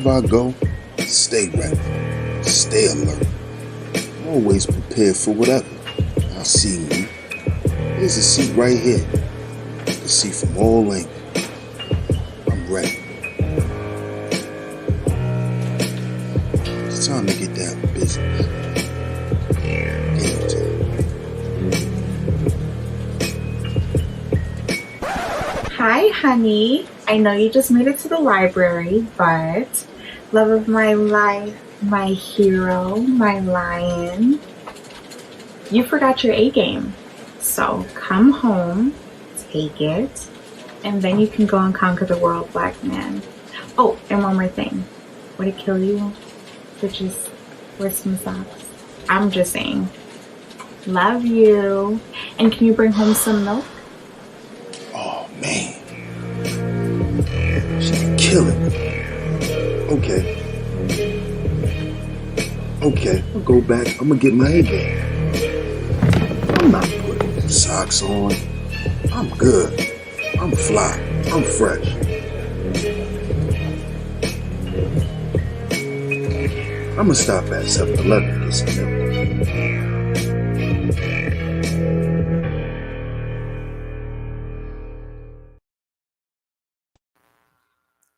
wherever I go, stay ready, stay alert, always prepared for whatever. I see me. There's a seat right here. You can see from all angles. I'm ready. It's time to get down to business. Game time. Hi, honey. I know you just made it to the library, but love of my life, my hero, my lion, you forgot your A game. So come home, take it, and then you can go and conquer the world, black man. Oh, and one more thing. Would it kill you to just wear some socks? I'm just saying. Love you. And can you bring home some milk? Oh, man. She's killing me. Okay, I'll go back. I'm gonna get my A game. I'm not putting socks on. I'm good. I'm fly. I'm fresh. I'm gonna stop at 7-Eleven and get some milk.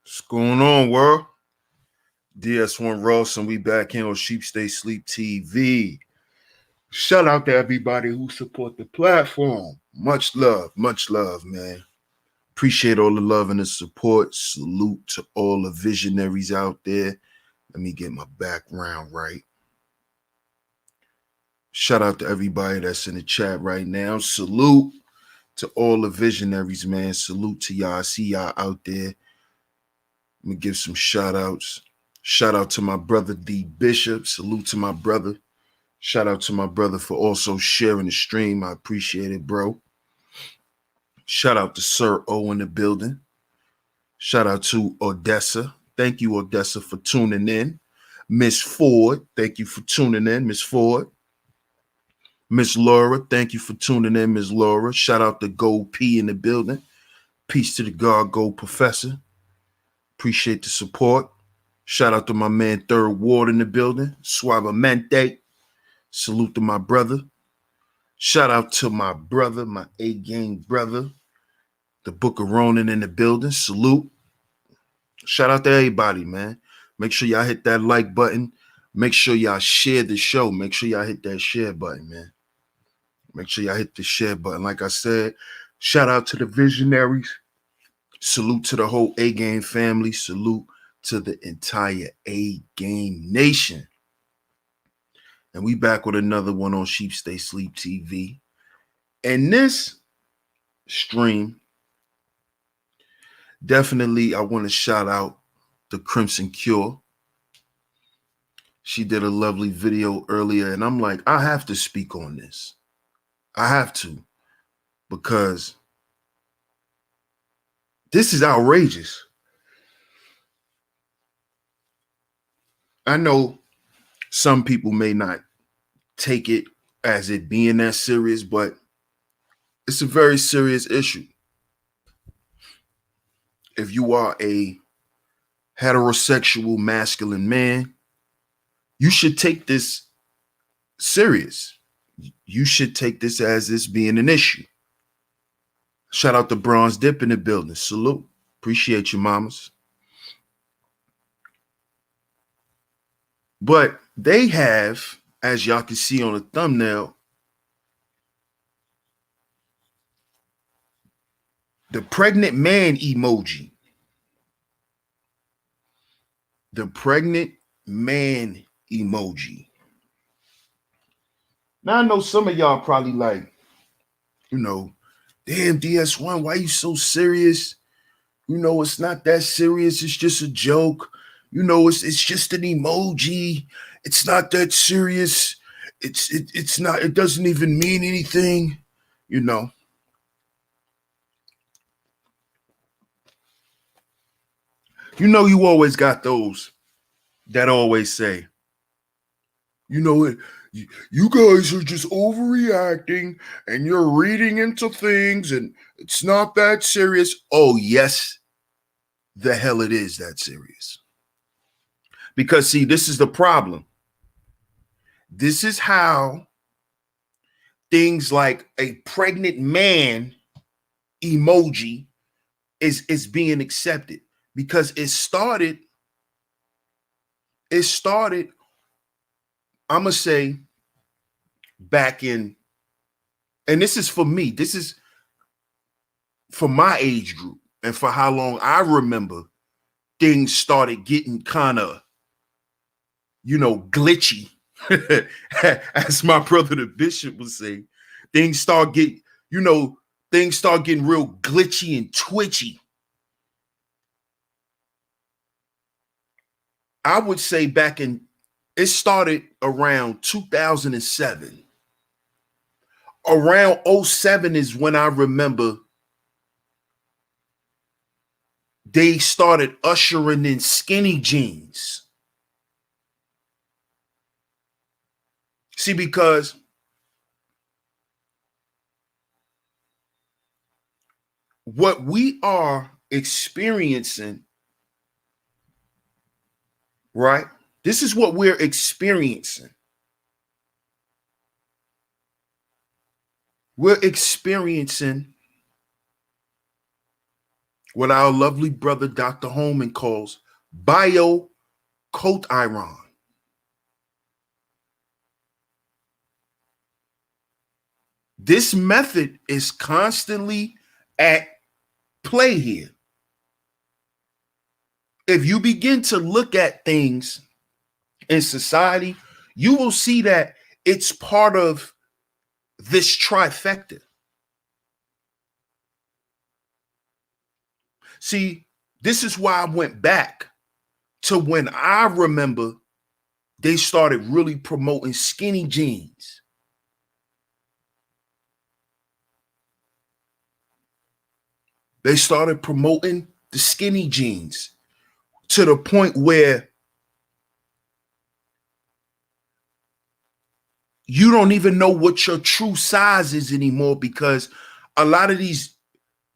What's going on, world? DS1 Ross, and we back here on CashApp SHEEPSTAYSLEEPTV. Shout out to everybody who support the platform. Much love, man. Appreciate all the love and the support. Salute to all the visionaries out there. Let me get my background right. Shout out to everybody that's in the chat right now. Salute to all the visionaries, man. Salute to y'all. I see y'all out there. Let me give some shout outs. Shout out to my brother D Bishop. Salute to my brother. Shout out to my brother for also sharing the stream. I appreciate it, bro. Shout out to Sir O in the building. Shout out to Odessa. Thank you, Odessa, for tuning in. Miss Ford, thank you for tuning in, Miss Ford. Miss Laura, thank you for tuning in, Miss Laura. Shout out to Gold P in the building. Peace to the God, Gold Professor. Appreciate the support. Shout out to my man Third Ward in the building. Suavemente. Salute to my brother. Shout out to my brother, my A-game brother. The Book of Ronan in the building. Salute. Shout out to everybody, man. Make sure y'all hit that like button. Make sure y'all share the show. Make sure y'all hit that share button, man. Make sure y'all hit the share button. Like I said, shout out to the visionaries. Salute to the whole A-game family. Salute to the entire A-game nation. And we back with another one on Sheep Stay Sleep TV. And this stream, definitely I want to shout out the Crimson Cure. She did a lovely video earlier, and I'm like, I have to speak on this. I have to, because this is outrageous. I know some people may not take it as it being that serious, but it's a very serious issue. If you are a heterosexual masculine man, you should take this serious. You should take this as this being an issue. Shout out to Bronze Dip in the building. Salute. Appreciate you, mamas. But they have, as y'all can see on the thumbnail, the pregnant man emoji. The pregnant man emoji. Now, I know some of y'all probably like, damn, DS1, why you so serious? It's not that serious. It's just a joke. It's just an emoji. It's not that serious. It's not, it doesn't even mean anything, You always got those that always say, you guys are just overreacting and you're reading into things and it's not that serious. Oh, yes, the hell it is that serious. Because see, this is the problem. This is how things like a pregnant man emoji is being accepted, because it started, I'm gonna say, back in, and this is for me, this is for my age group and for how long I remember things started getting kind of, glitchy. As my brother the bishop would say, things start getting, things start getting real glitchy and twitchy. I would say it started around 2007. Around 07 is when I remember they started ushering in skinny jeans. See, because what we are experiencing, right? This is what we're experiencing. We're experiencing what our lovely brother Dr. Holman calls bio coat iron. This method is constantly at play here. If you begin to look at things in society, you will see that it's part of this trifecta. See, this is why I went back to when I remember they started really promoting skinny jeans. They started promoting the skinny jeans to the point where you don't even know what your true size is anymore, because a lot of these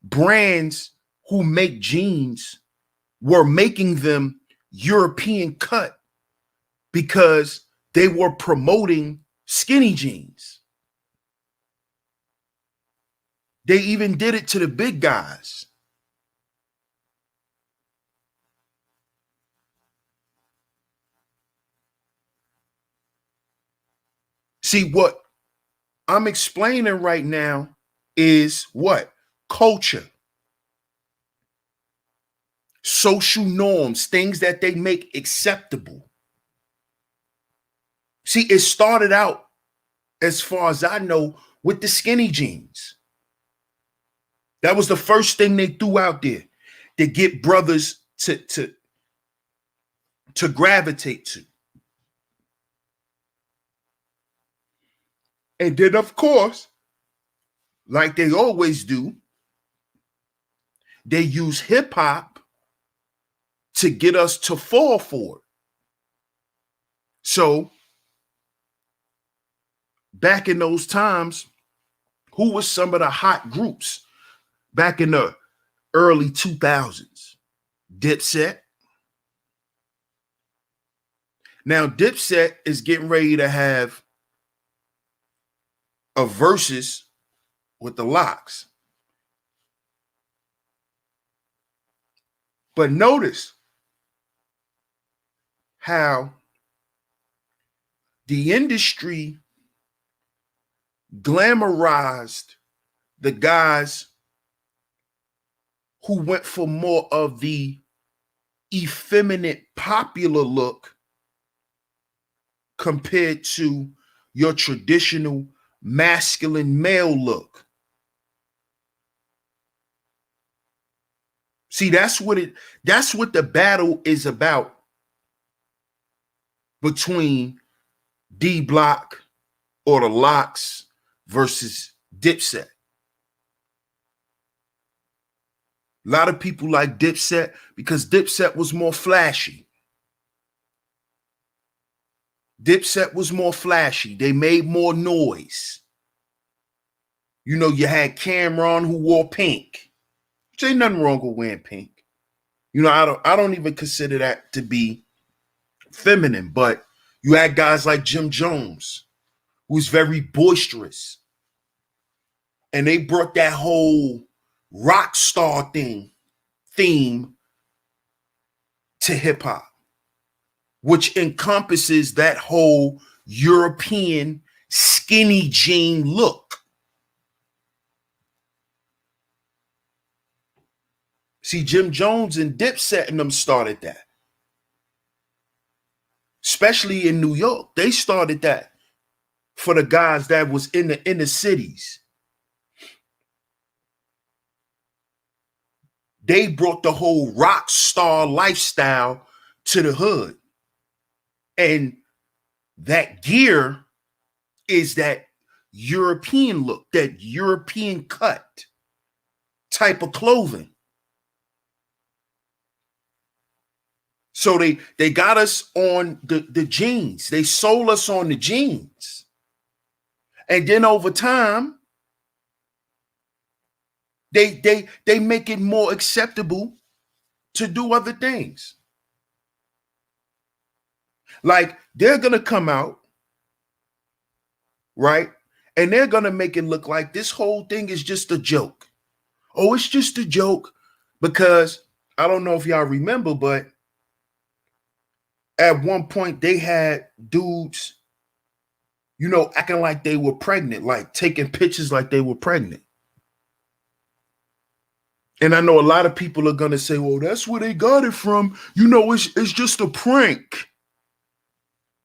brands who make jeans were making them European cut because they were promoting skinny jeans. They even did it to the big guys. See, what I'm explaining right now is what? Culture. Social norms, things that they make acceptable. See, it started out, as far as I know, with the skinny jeans. That was the first thing they threw out there to get brothers to gravitate to. And then, of course, like they always do, they use hip hop to get us to fall for it. So, back in those times, who was some of the hot groups back in the early 2000s? Dipset. Now, Dipset is getting ready to have a versus with the Locks. But notice how the industry glamorized the guys who went for more of the effeminate popular look compared to your traditional masculine male look. See, that's what the battle is about between D Block or the Locks versus Dipset. A lot of people like Dipset because Dipset was more flashy. Dipset was more flashy. They made more noise. You know, you had Cameron who wore pink. Which ain't nothing wrong with wearing pink. You know, I don't even consider that to be feminine, but you had guys like Jim Jones, who's very boisterous. And they brought that whole rock star theme to hip hop, which encompasses that whole European skinny jean look. See, Jim Jones and Dipset and them started that. Especially in New York. They started that for the guys that was in the inner cities. They brought the whole rock star lifestyle to the hood. And that gear is that European look, that European cut type of clothing. So they got us on the jeans. They sold us on the jeans. And then over time, they make it more acceptable to do other things. Like they're going to come out, right? And they're going to make it look like this whole thing is just a joke. Oh, it's just a joke because I don't know if y'all remember, but at one point they had dudes, you know, acting like they were pregnant, like taking pictures like they were pregnant. And I know a lot of people are going to say, well, that's where they got it from. You know, it's just a prank.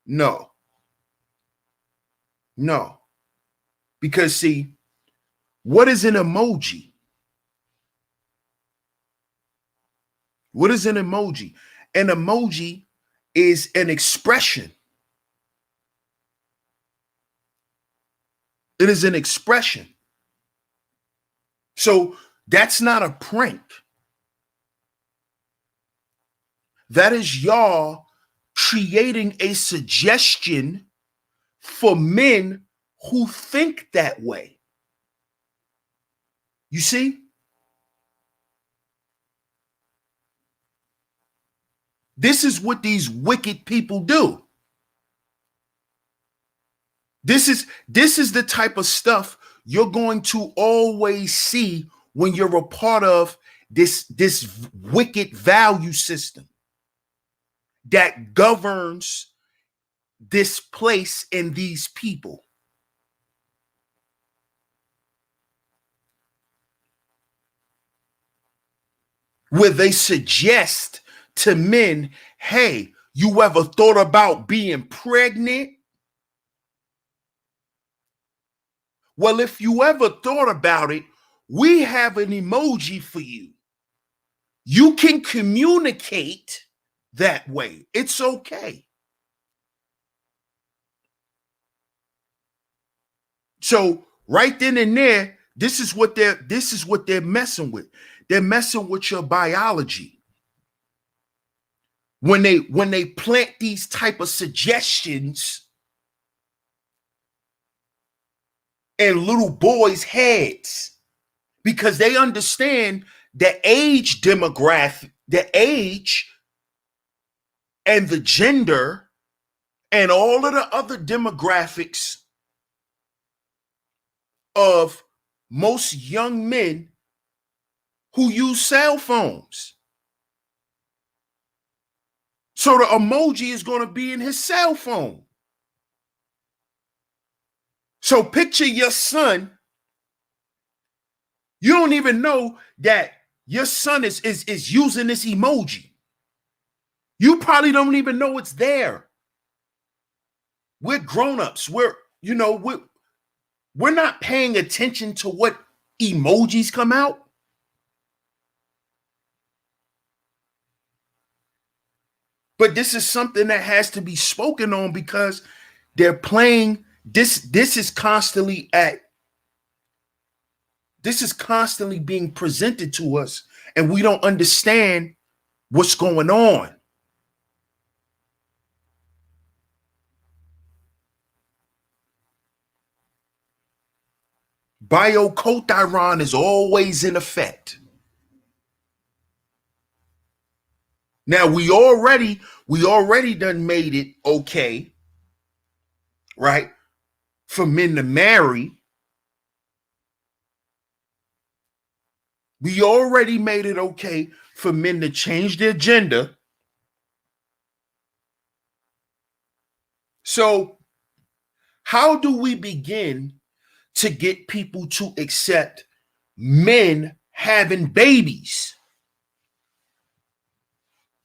No. Because see, what is an emoji? What is an emoji? An emoji is an expression. It is an expression. So that's not a prank. That is y'all creating a suggestion for men who think that way. You see? This is what these wicked people do. This is the type of stuff you're going to always see when you're a part of this wicked value system that governs this place and these people. Where they suggest to men, hey, you ever thought about being pregnant? Well, if you ever thought about it, we have an emoji for you. You can communicate that way. It's okay. So right then and there, this is what they're messing with. They're messing with your biology. When they plant these type of suggestions in little boys' heads, because they understand the age demographic, the age and the gender and all of the other demographics of most young men who use cell phones. So the emoji is going to be in his cell phone. So picture your son. You don't even know that your son is using this emoji. You probably don't even know it's there. We're grown-ups. We're not paying attention to what emojis come out. But this is something that has to be spoken on because they're playing this is constantly being presented to us and we don't understand what's going on. Biocotyron is always in effect. Now we already done made it okay, right, for men to marry. We already made it okay for men to change their gender. So how do we begin to get people to accept men having babies?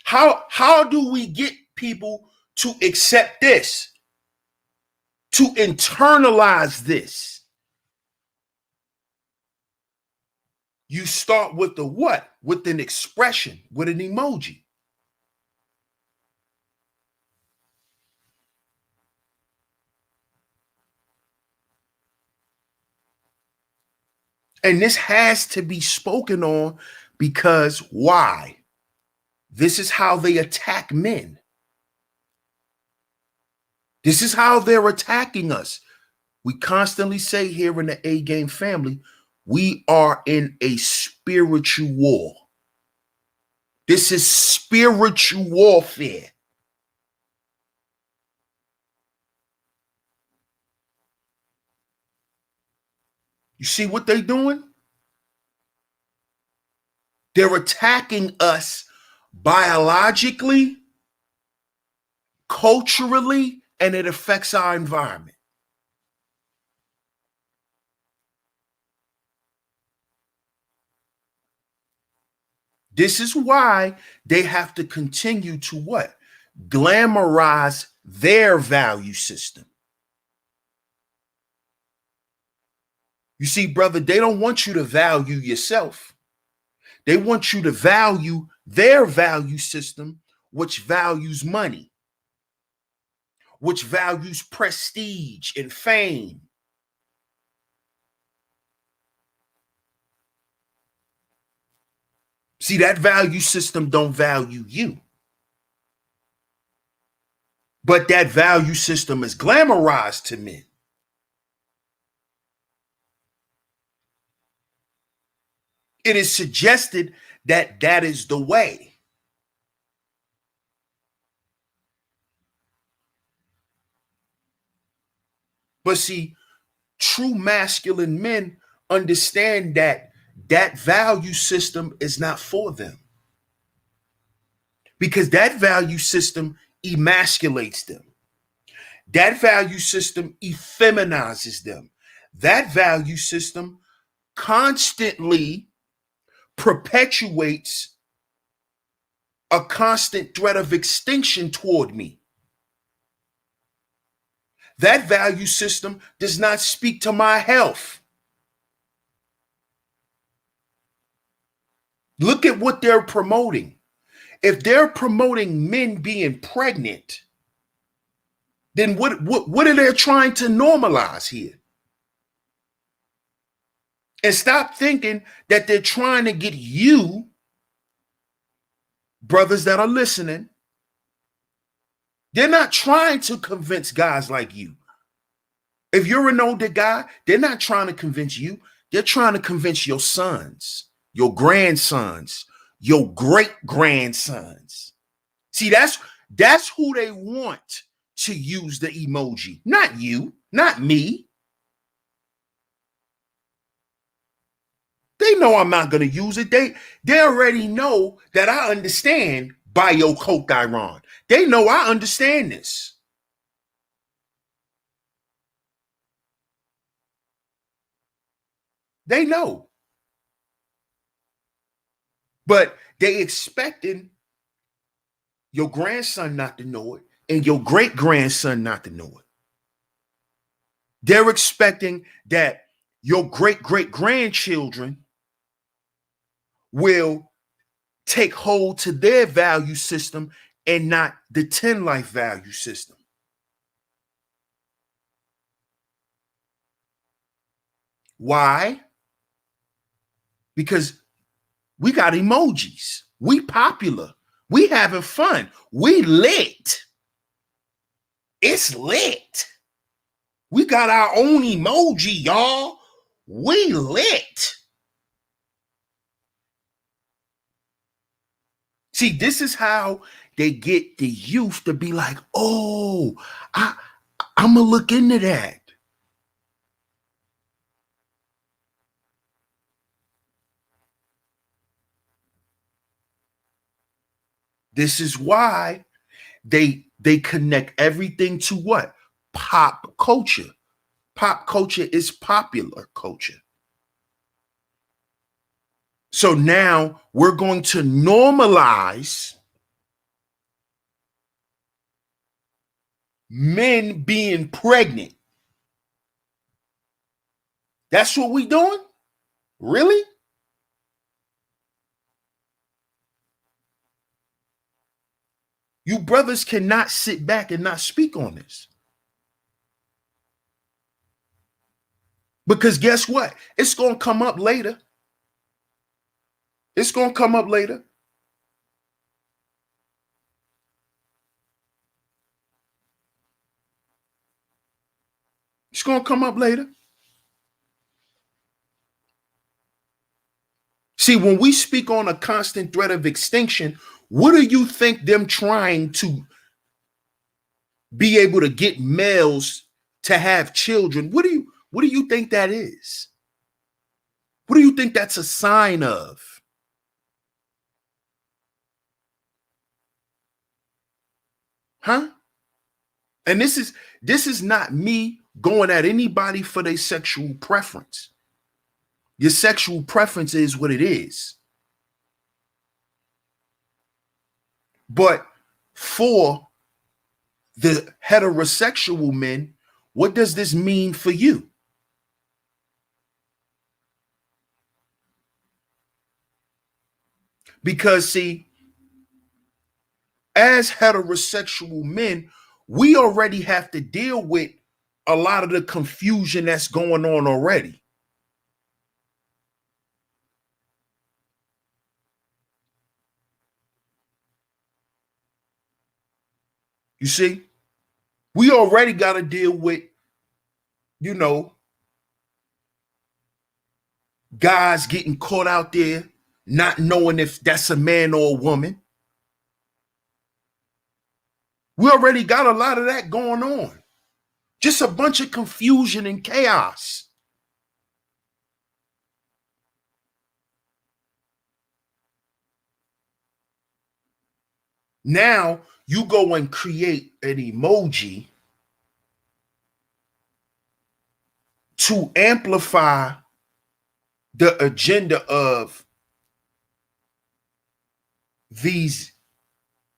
How do we get people to accept this, to internalize this? You start with the what? With an expression, with an emoji. And this has to be spoken on, because why? This is how they attack men. This is how they're attacking us. We constantly say here in the A Game family, we are in a spiritual war. This is spiritual warfare. You see what they're doing? They're attacking us biologically, culturally, and it affects our environment. This is why they have to continue to what? Glamorize their value system. You see, brother, they don't want you to value yourself. They want you to value their value system, which values money, which values prestige and fame. See, that value system don't value you. But that value system is glamorized to men. It is suggested that that is the way. But see, true masculine men understand that that value system is not for them, because that value system emasculates them. That value system effeminizes them. That value system constantly perpetuates a constant threat of extinction toward me. That value system does not speak to my health. Look at what they're promoting. If they're promoting men being pregnant, then what are they trying to normalize here? And stop thinking that they're trying to get you, brothers that are listening, they're not trying to convince guys like you. If you're an older guy, they're not trying to convince you. They're trying to convince your sons, your grandsons, your great-grandsons. See, that's who they want to use the emoji. Not you, not me. They know I'm not going to use it. They already know that I understand bio-Iran. They know I understand this. They know. But they expecting your grandson not to know it and your great-grandson not to know it. They're expecting that your great-great-grandchildren will take hold to their value system and not the 10 life value system. Why? Because we got emojis. We popular. We having fun. We lit. It's lit. We got our own emoji, y'all. We lit. See, this is how they get the youth to be like, oh, I'm going to look into that. This is why they connect everything to what? Pop culture. Pop culture is popular culture. So now we're going to normalize men being pregnant. That's what we doing? Really? You brothers cannot sit back and not speak on this. Because guess what? It's going to come up later. It's going to come up later. It's going to come up later. See, when we speak on a constant threat of extinction, what do you think them trying to be able to get males to have children? What do you think that is? What do you think that's a sign of? Huh? And this is not me going at anybody for their sexual preference. Your sexual preference is what it is. But for the heterosexual men, what does this mean for you? Because see, as heterosexual men, we already have to deal with a lot of the confusion that's going on already. You see, we already got to deal with, guys getting caught out there not knowing if that's a man or a woman. We already got a lot of that going on. Just a bunch of confusion and chaos. Now you go and create an emoji to amplify the agenda of these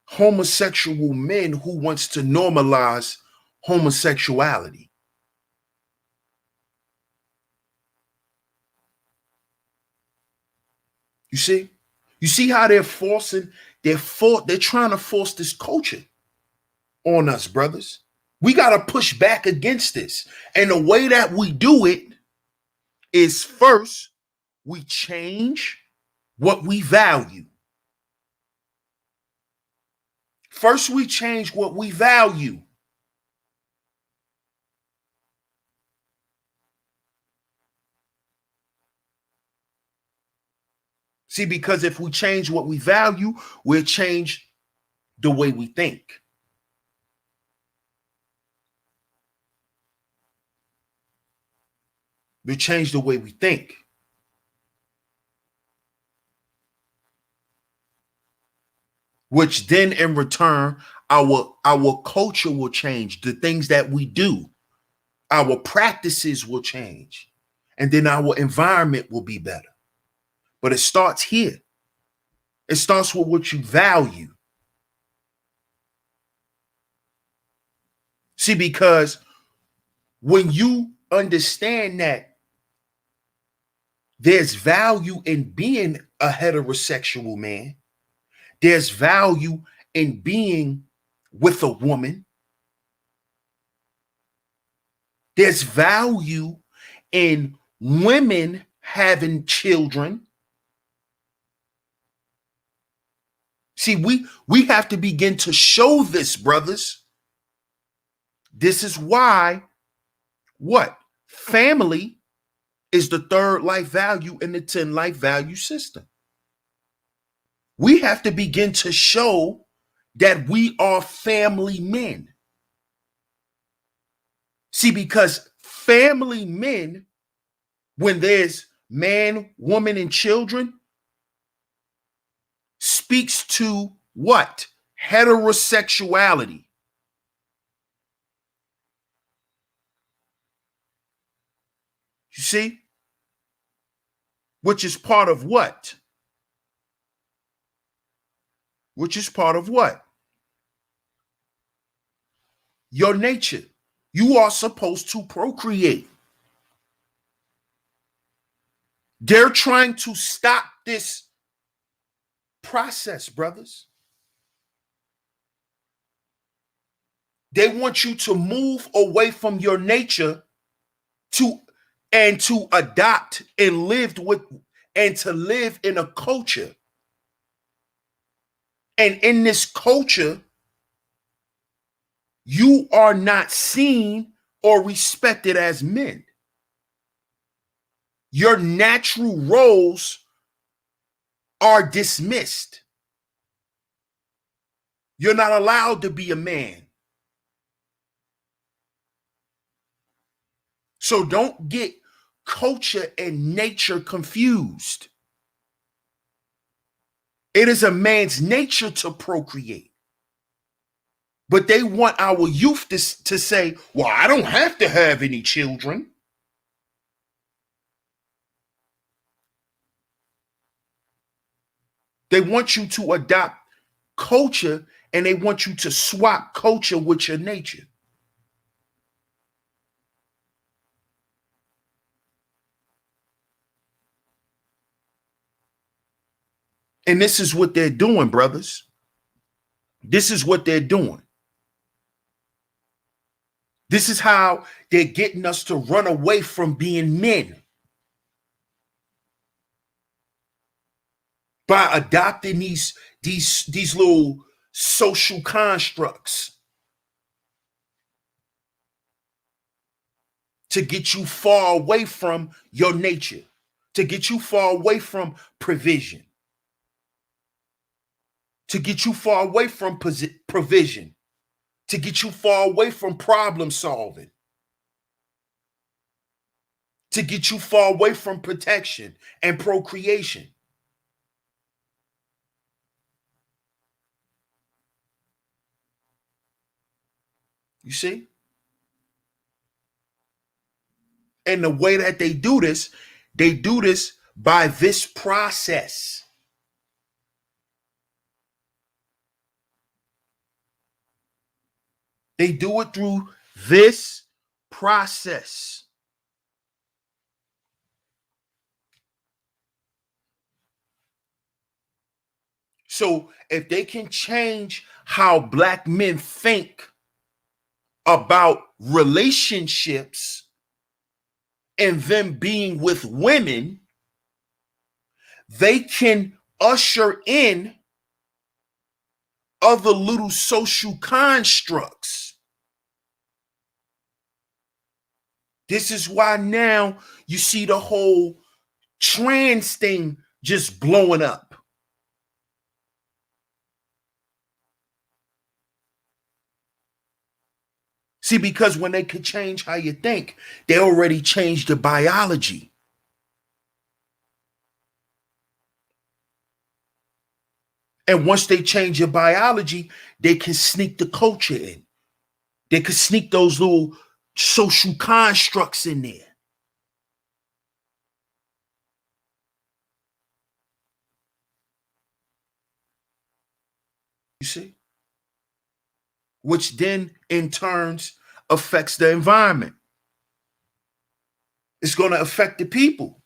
homosexual men who wants to normalize homosexuality. You see? You see how they're trying to force this culture on us, brothers. We got to push back against this. And the way that we do it is first, we change what we value. First, we change what we value. See, because if we change what we value, we'll change the way we think. We'll change the way we think. Which then in return, our culture will change. The things that we do, our practices will change. And then our environment will be better. But it starts here. It starts with what you value. See, because when you understand that there's value in being a heterosexual man, there's value in being with a woman, there's value in women having children. See, we have to begin to show this, brothers. This is why what? Family is the third life value in the 10 life value system. We have to begin to show that we are family men. See, because family men, when there's man, woman, and children, speaks to what? Heterosexuality. You see? Which is part of what? Which is part of what? Your nature. You are supposed to procreate. They're trying to stop this process, brothers. They want you to move away from your nature to to adopt and live with and to live in a culture. And in this culture, you are not seen or respected as men. Your natural roles are dismissed. You're not allowed to be a man. So don't get culture and nature confused. It is a man's nature to procreate. But they want our youth to say, well, I don't have to have any children. They want you to adopt culture and they want you to swap culture with your nature. And this is what they're doing, brothers. This is what they're doing. This is how they're getting us to run away from being men. By adopting these little social constructs to get you far away from your nature, to get you far away from provision, to get you far away from provision, to get you far away from problem solving, to get you far away from protection and procreation. You see? And the way that they do this by this process. They do it through this process. So if they can change how black men think about relationships and them being with women, they can usher in other little social constructs. This is why now you see the whole trans thing just blowing up. See, because when they could change how you think, they already changed the biology. And once they change your biology, they can sneak the culture in. They could sneak those little social constructs in there. You see? Which then in turns affects the environment. It's going to affect the people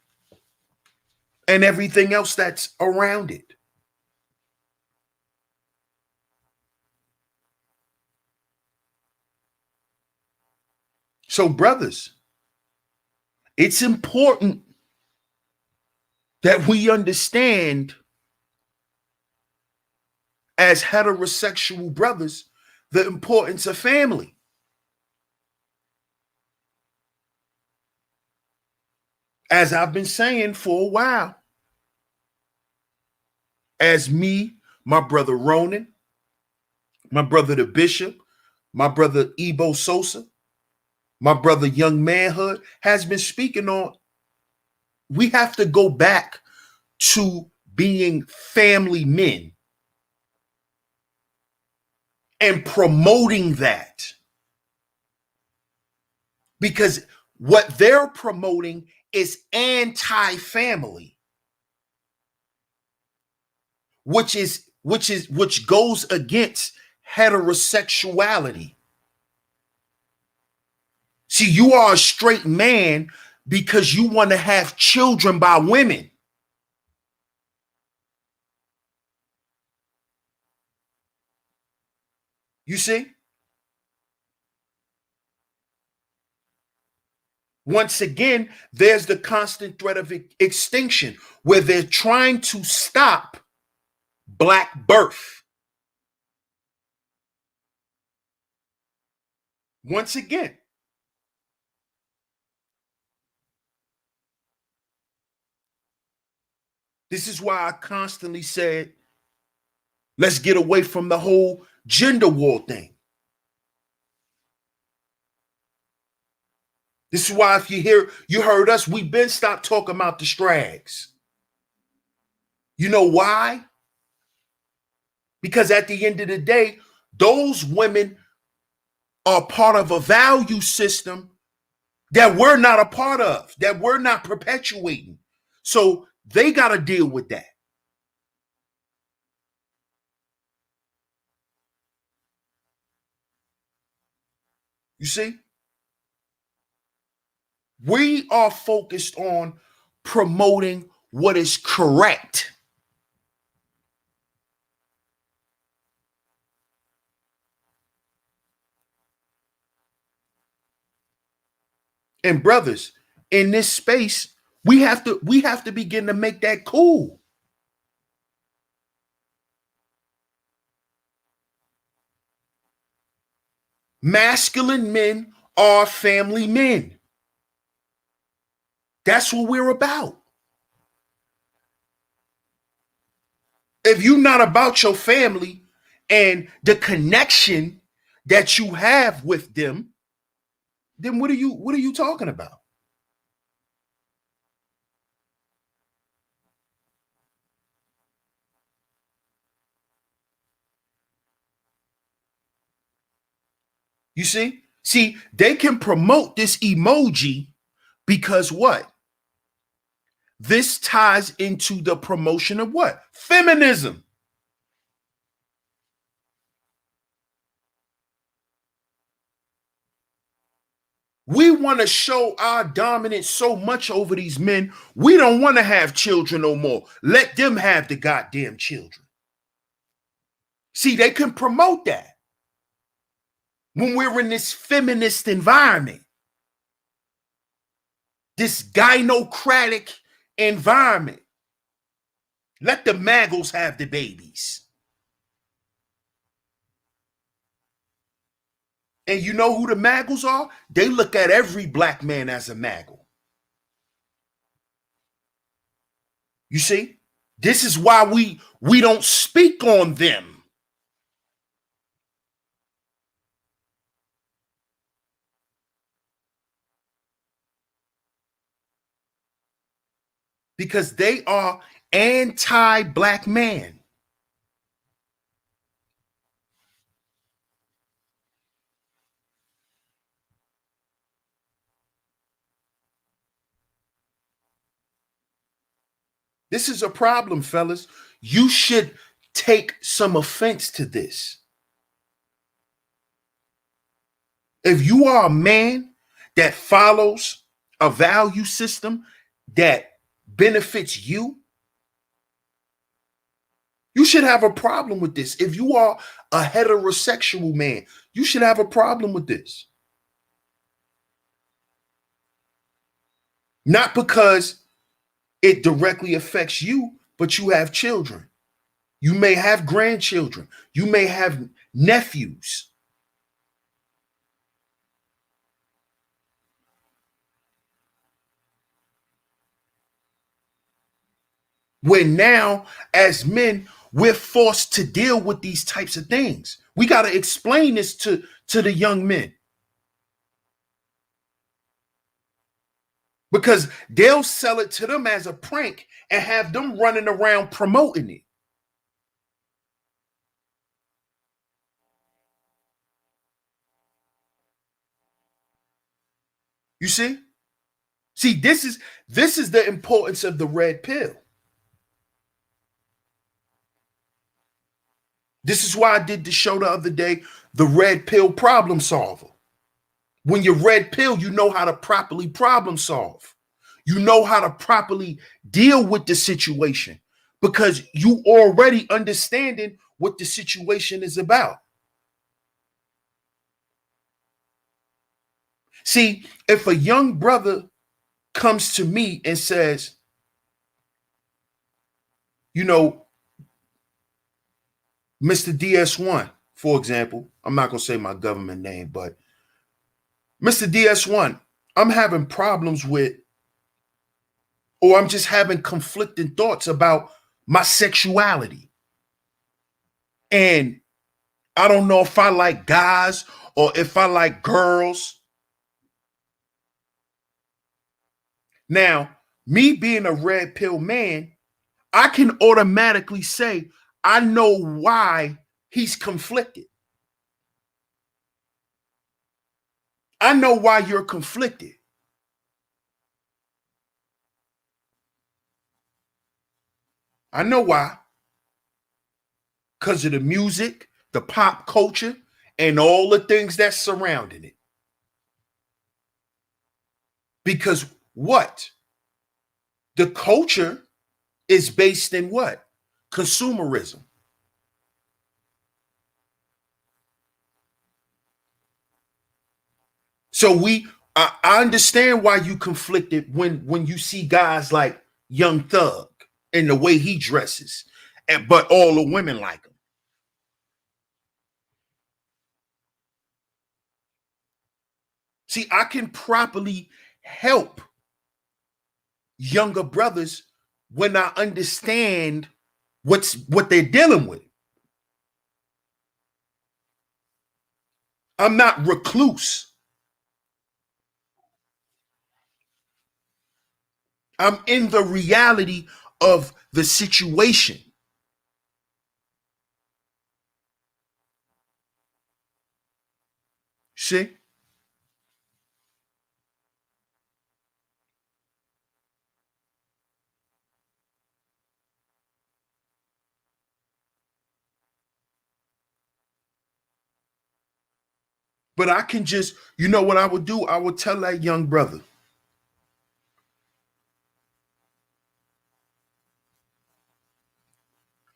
and everything else that's around it. So, brothers, it's important that we understand as heterosexual brothers the importance of family. As I've been saying for a while, as me, my brother Ronan, my brother the Bishop, my brother Ebo Sosa, my brother Young Manhood has been speaking on, we have to go back to being family men and promoting that, because what they're promoting is anti-family, which goes against heterosexuality. See, you are a straight man because you want to have children by women. You see? Once again, there's the constant threat of extinction where they're trying to stop black birth. Once again, this is why I constantly said, let's get away from the whole gender war thing. This is why if you heard us, we've been stopped talking about the strags. You know why? Because at the end of the day, those women are part of a value system that we're not a part of, that we're not perpetuating. So they got to deal with that. You see? We are focused on promoting what is correct. And brothers, in this space, we have to begin to make that cool. Masculine men are family men. That's what we're about. If you're not about your family and the connection that you have with them, then what are you talking about? You see? See, they can promote this emoji because what? This ties into the promotion of what? Feminism. We want to show our dominance so much over these men. We don't want to have children no more. Let them have the goddamn children. See, they can promote that when we're in this feminist environment, this gynocratic environment. Let the maggles have the babies. And you know who the maggles are? They look at every black man as a maggle. You see? This is why we don't speak on them. Because they are anti-black man. This is a problem, fellas. You should take some offense to this. If you are a man that follows a value system that benefits you, you should have a problem with this. If you are a heterosexual man, you should have a problem with this. Not because it directly affects you, but you have children. You may have grandchildren. You may have nephews. where now as men we're forced to deal with these types of things. We got to explain this to the young men, because they'll sell it to them as a prank and have them running around promoting it. You see? See, this is the importance of the red pill. This is why I did the show the other day, the red pill problem solver. When you're red pill, you know how to properly problem solve. You know how to properly deal with the situation because you already understanding what the situation is about. See, if a young brother comes to me and says, you know, Mr. DS1, for example, I'm not going to say my government name, but Mr. DS1, I'm having problems with, or I'm just having conflicting thoughts about my sexuality. And I don't know if I like guys or if I like girls. Now, me being a red pill man, I can automatically say, I know why he's conflicted. I know why you're conflicted. I know why. Because of the music, the pop culture, and all the things that's surrounding it. Because what? The culture is based in what? Consumerism. So I understand why you conflicted when you see guys like Young Thug and the way he dresses, but all the women like him. See, I can properly help younger brothers when I understand what they're dealing with. I'm not recluse. I'm in the reality of the situation. See? But I can just, you know what I would do? I would tell that young brother,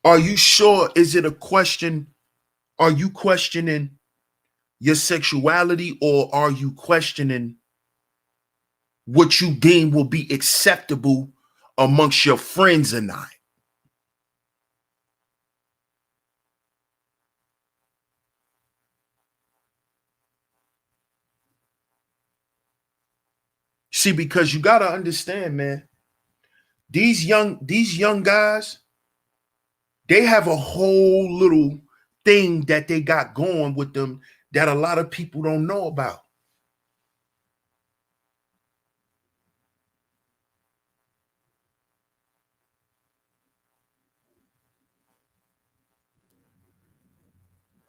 are you sure? Is it a question? Are you questioning your sexuality, or are you questioning what you deem will be acceptable amongst your friends or not? See, because you gotta understand, man, these young guys, they have a whole little thing that they got going with them that a lot of people don't know about.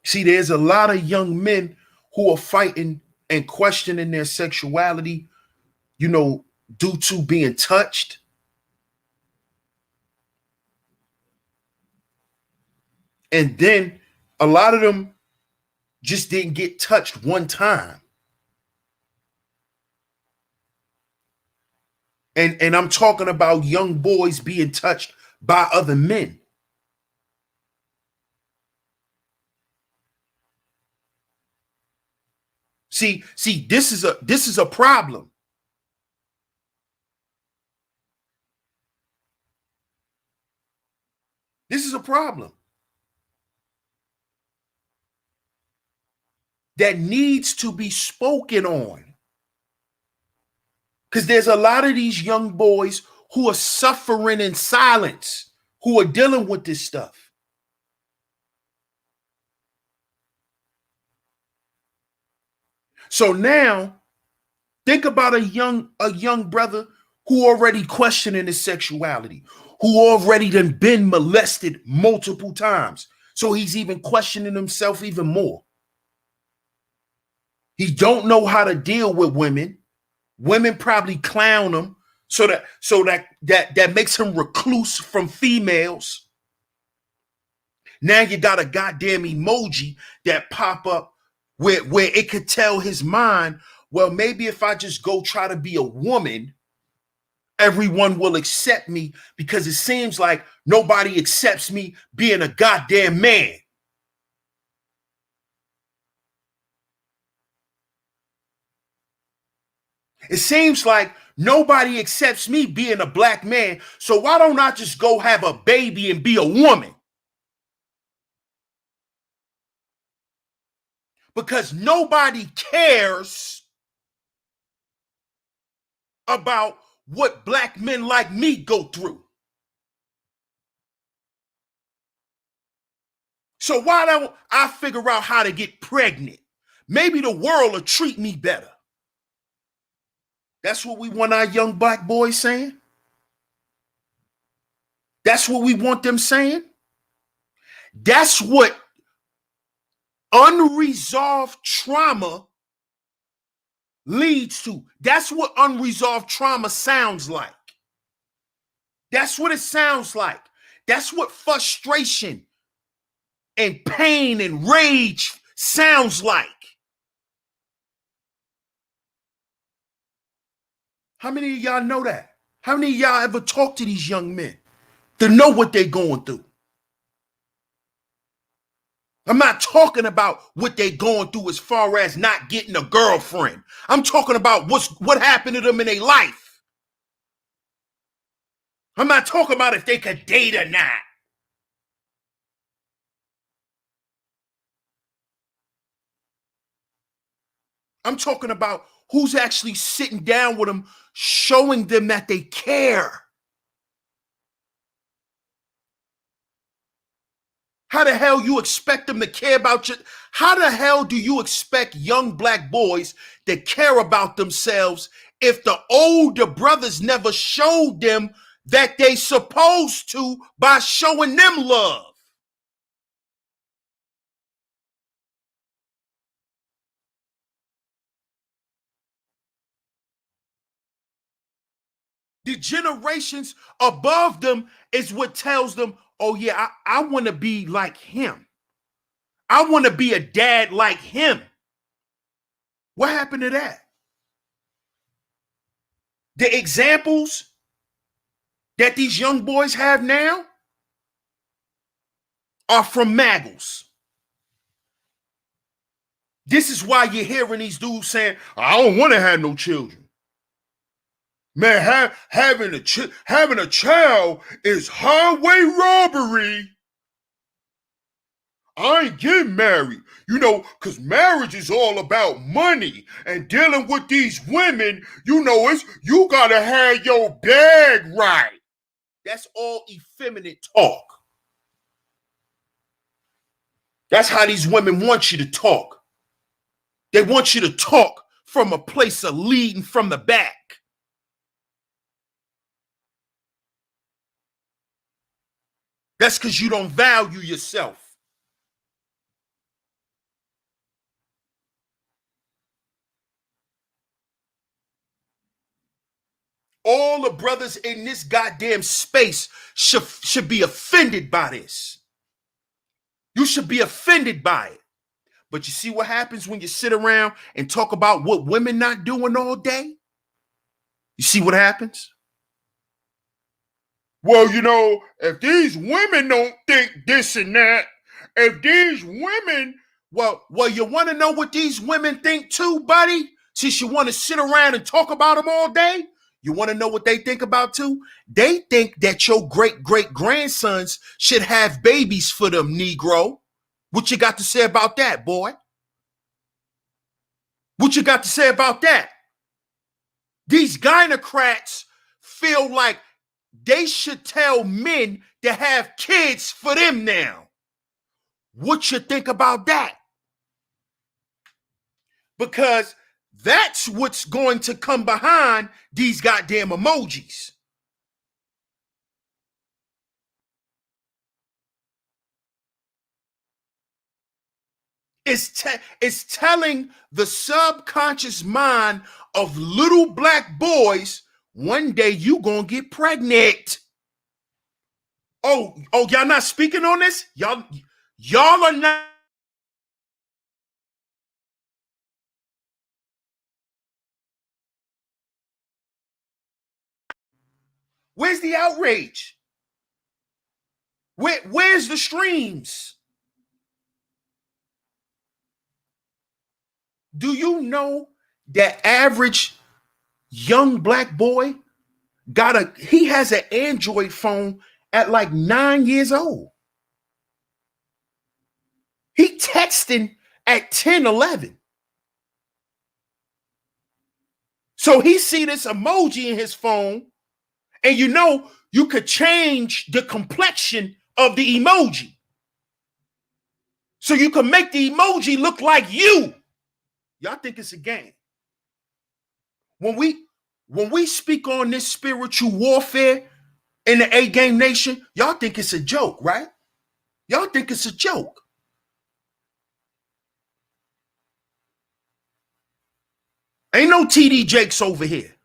See, there's a lot of young men who are fighting and questioning their sexuality, you know, due to being touched. And then a lot of them just didn't get touched one time. And I'm talking about young boys being touched by other men. See, this is a problem. This is a problem that needs to be spoken on. Because there's a lot of these young boys who are suffering in silence, who are dealing with this stuff. So now think about a young brother who already questioning his sexuality, who already done been molested multiple times. So he's even questioning himself even more. He don't know how to deal with women. Women probably clown him, so that makes him recluse from females. Now you got a goddamn emoji that pop up where it could tell his mind, well, maybe if I just go try to be a woman, everyone will accept me, because it seems like nobody accepts me being a goddamn man. It seems like nobody accepts me being a black man, so why don't I just go have a baby and be a woman? Because nobody cares about what black men like me go through. So why don't I figure out how to get pregnant? Maybe the world will treat me better. That's what we want our young black boys saying. That's what we want them saying. That's what unresolved trauma leads to. That's what unresolved trauma sounds like. That's what it sounds like. That's what frustration and pain and rage sounds like. How many of y'all know that? How many of y'all ever talk to these young men to know what they're going through? I'm not talking about what they're going through as far as not getting a girlfriend. I'm talking about what happened to them in their life. I'm not talking about if they could date or not. I'm talking about who's actually sitting down with them, showing them that they care. How the hell you expect them to care about you? How the hell do you expect young black boys to care about themselves if the older brothers never showed them that they supposed to by showing them love? The generations above them is what tells them, oh yeah, I want to be like him. I want to be a dad like him. What happened to that? The examples that these young boys have now are from Maggles. This is why you're hearing these dudes saying, I don't want to have no children. Man, having a child is highway robbery. I ain't getting married, because marriage is all about money and dealing with these women. You gotta have your bag right. That's all effeminate talk. That's how these women want you to talk. They want you to talk from a place of leading from the back. That's because you don't value yourself. All the brothers in this goddamn space should be offended by this. You should be offended by it. But you see what happens when you sit around and talk about what women not doing all day? You see what happens? Well, if these women don't think this and that, if these women, well, you want to know what these women think too, buddy? Since you want to sit around and talk about them all day, you want to know what they think about too? They think that your great-great-grandsons should have babies for them, Negro. What you got to say about that, boy? What you got to say about that? These gynocrats feel like they should tell men to have kids for them now. What you think about that? Because that's what's going to come behind these goddamn emojis. It's telling the subconscious mind of little black boys, one day you gonna get pregnant. Oh, y'all not speaking on this? Y'all are not. Where's the outrage? Where's the streams? Do you know that average young black boy he has an Android phone at like 9 years old? He texting at 10, 11. So he see this emoji in his phone, and you could change the complexion of the emoji. So you can make the emoji look like you. Y'all think it's a game. When we speak on this spiritual warfare in the A Game Nation, y'all think it's a joke, right? Y'all think it's a joke. Ain't no TD Jakes over here.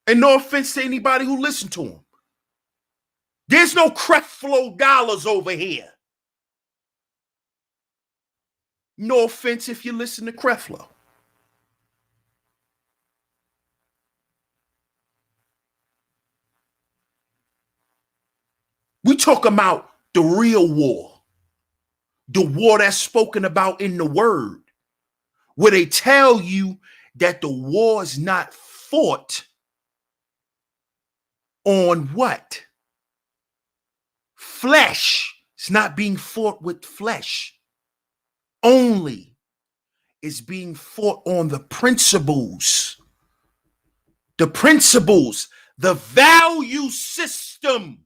And no offense to anybody who listened to him. There's no Creflo dollars over here. No offense if you listen to Creflo. We talk about the real war. The war that's spoken about in the word. Where they tell you that the war is not fought on what? Flesh. It's not being fought with flesh. Only is being fought on the principles. The principles, the value system.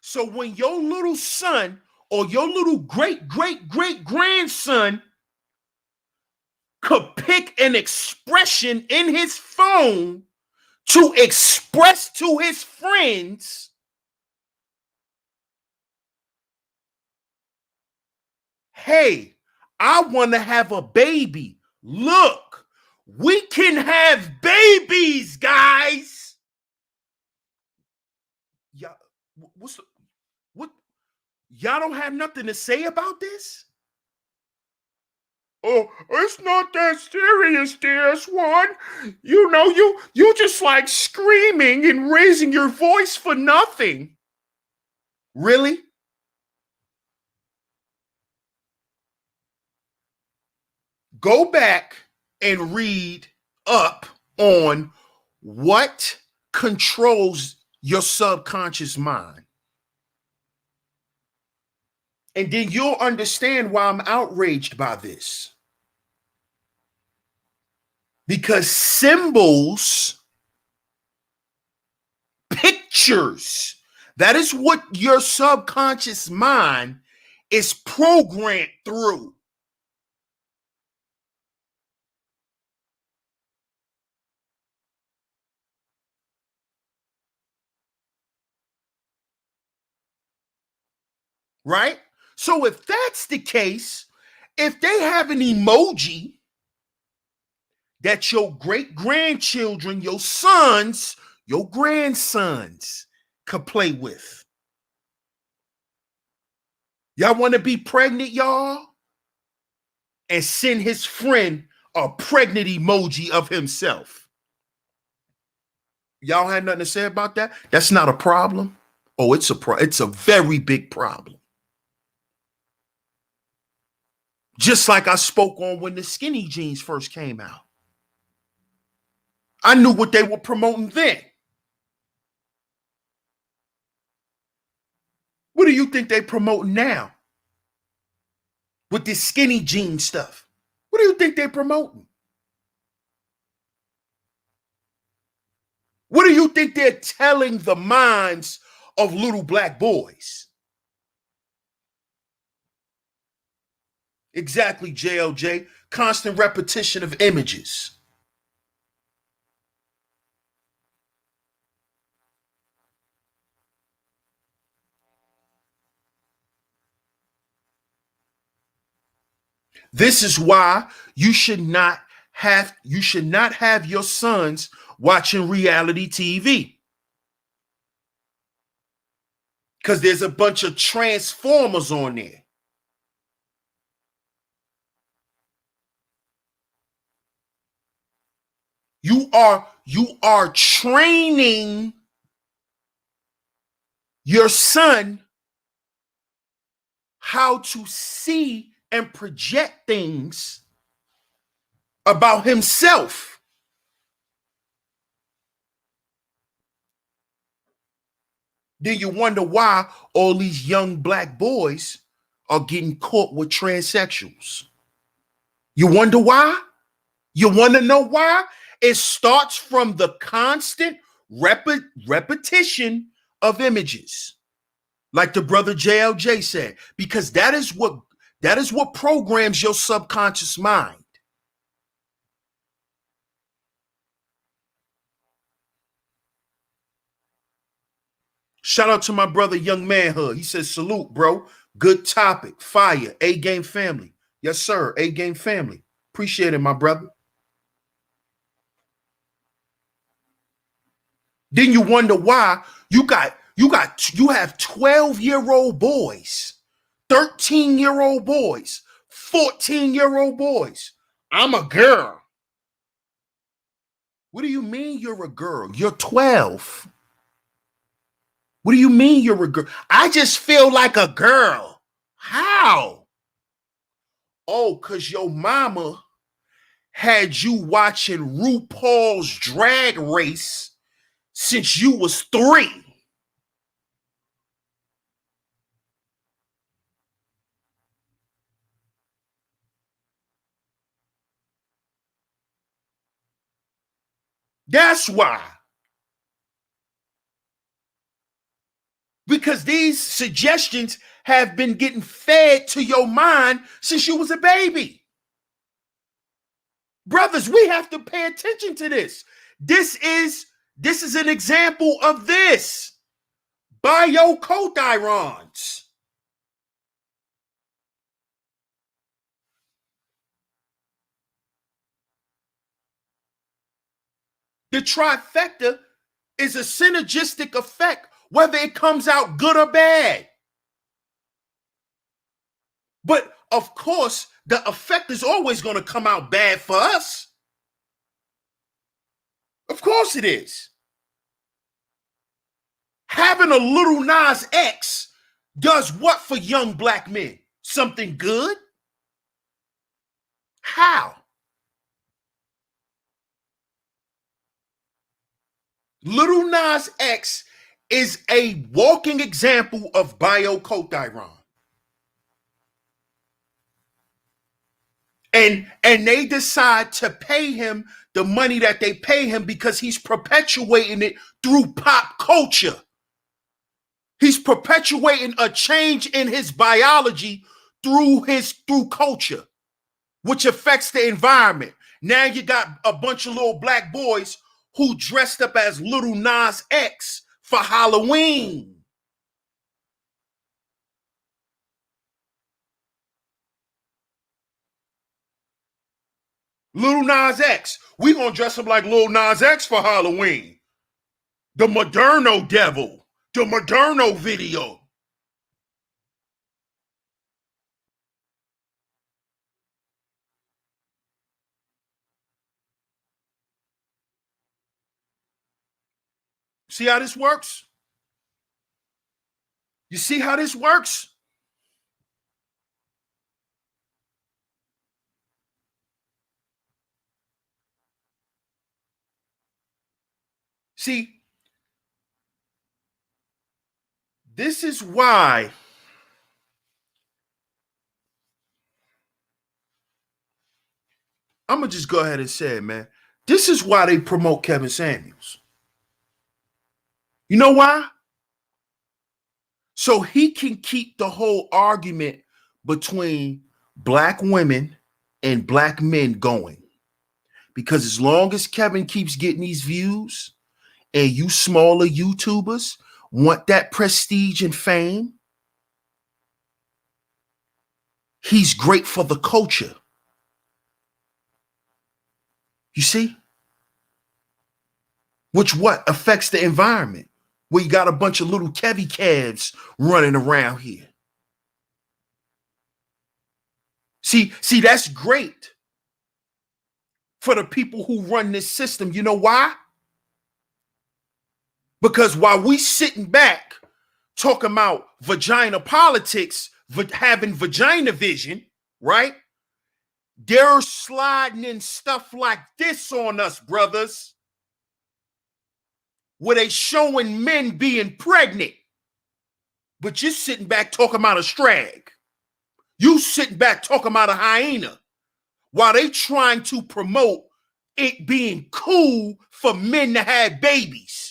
So when your little son or your little great grandson could pick an expression in his phone to express to his friends, hey, I want to have a baby. Look, we can have babies, guys. Y'all, what? Y'all don't have nothing to say about this? Oh, it's not that serious, dearest one. You just like screaming and raising your voice for nothing. Really? Go back and read up on what controls your subconscious mind. And then you'll understand why I'm outraged by this. Because symbols, pictures, that is what your subconscious mind is programmed through. Right? So if that's the case, if they have an emoji that your great grandchildren, your sons, your grandsons could play with, y'all want to be pregnant, y'all? And send his friend a pregnant emoji of himself. Y'all had nothing to say about that? That's not a problem. Oh, it's a very big problem. Just like I spoke on when the skinny jeans first came out. I knew what they were promoting then. What do you think they promoting now with this skinny jean stuff? What do you think they're promoting? What do you think they're telling the minds of little black boys? Exactly, JLJ. Constant repetition of images. This is why you should not have your sons watching reality TV. Because there's a bunch of transformers on there. You are training your son how to see and project things about himself. Then you wonder why all these young black boys are getting caught with transsexuals. You wonder why? You want to know why? It starts from the constant repetition of images. Like the brother JLJ said, because that is what programs your subconscious mind. Shout out to my brother Young Manhood. He says, salute, bro. Good topic. Fire. A game family. Yes, sir. A game family. Appreciate it, my brother. Then you wonder why you have 12-year-old boys, 13-year-old boys, 14-year-old boys. I'm a girl. What do you mean you're a girl? You're 12. What do you mean you're a girl? I just feel like a girl. How? Oh, because your mama had you watching RuPaul's Drag Race since you was 3. That's why. Because these suggestions have been getting fed to your mind since you was a baby. Brothers, we have to pay attention to this. This is an example of this. Biocotyrons. The trifecta is a synergistic effect, whether it comes out good or bad. But of course, the effect is always going to come out bad for us. Of course it is. Having a little Nas X does what for young black men? Something good? How? Little Nas X is a walking example of biocothyron. And they decide to pay him the money that they pay him because he's perpetuating it through pop culture. He's perpetuating a change in his biology through culture, which affects the environment. Now you got a bunch of little black boys who dressed up as Little Nas X for Halloween. Little Nas X. We gonna dress up like Little Nas X for Halloween. The Moderno Devil. The Moderno video. See how this works? You see how this works? See, this is why I'm going to just go ahead and say it, man. This is why they promote Kevin Samuels. You know why? So he can keep the whole argument between black women and black men going. Because as long as Kevin keeps getting these views and you smaller YouTubers want that prestige and fame, he's great for the culture. You see? Which what affects the environment, where you got a bunch of little Kevy calves running around here. See, that's great for the people who run this system. You know why? Because while we sitting back talking about vagina politics, having vagina vision, right? They're sliding in stuff like this on us, brothers, where they showing men being pregnant. But you're sitting back talking about a strag. You sitting back talking about a hyena while they trying to promote it being cool for men to have babies.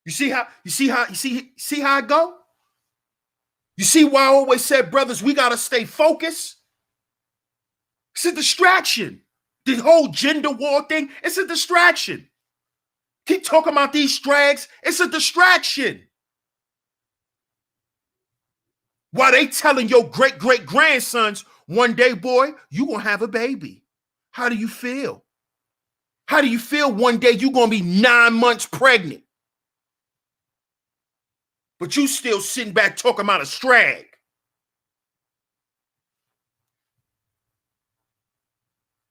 You see how it go? You see why I always said, brothers, we gotta stay focused? It's a distraction. The whole gender war thing, it's a distraction. Keep talking about these strags, it's a distraction. While they telling your great-great-grandsons, one day, boy, you gonna have a baby. How do you feel? How do you feel one day you gonna be 9 months pregnant? But you still sitting back talking about a strag.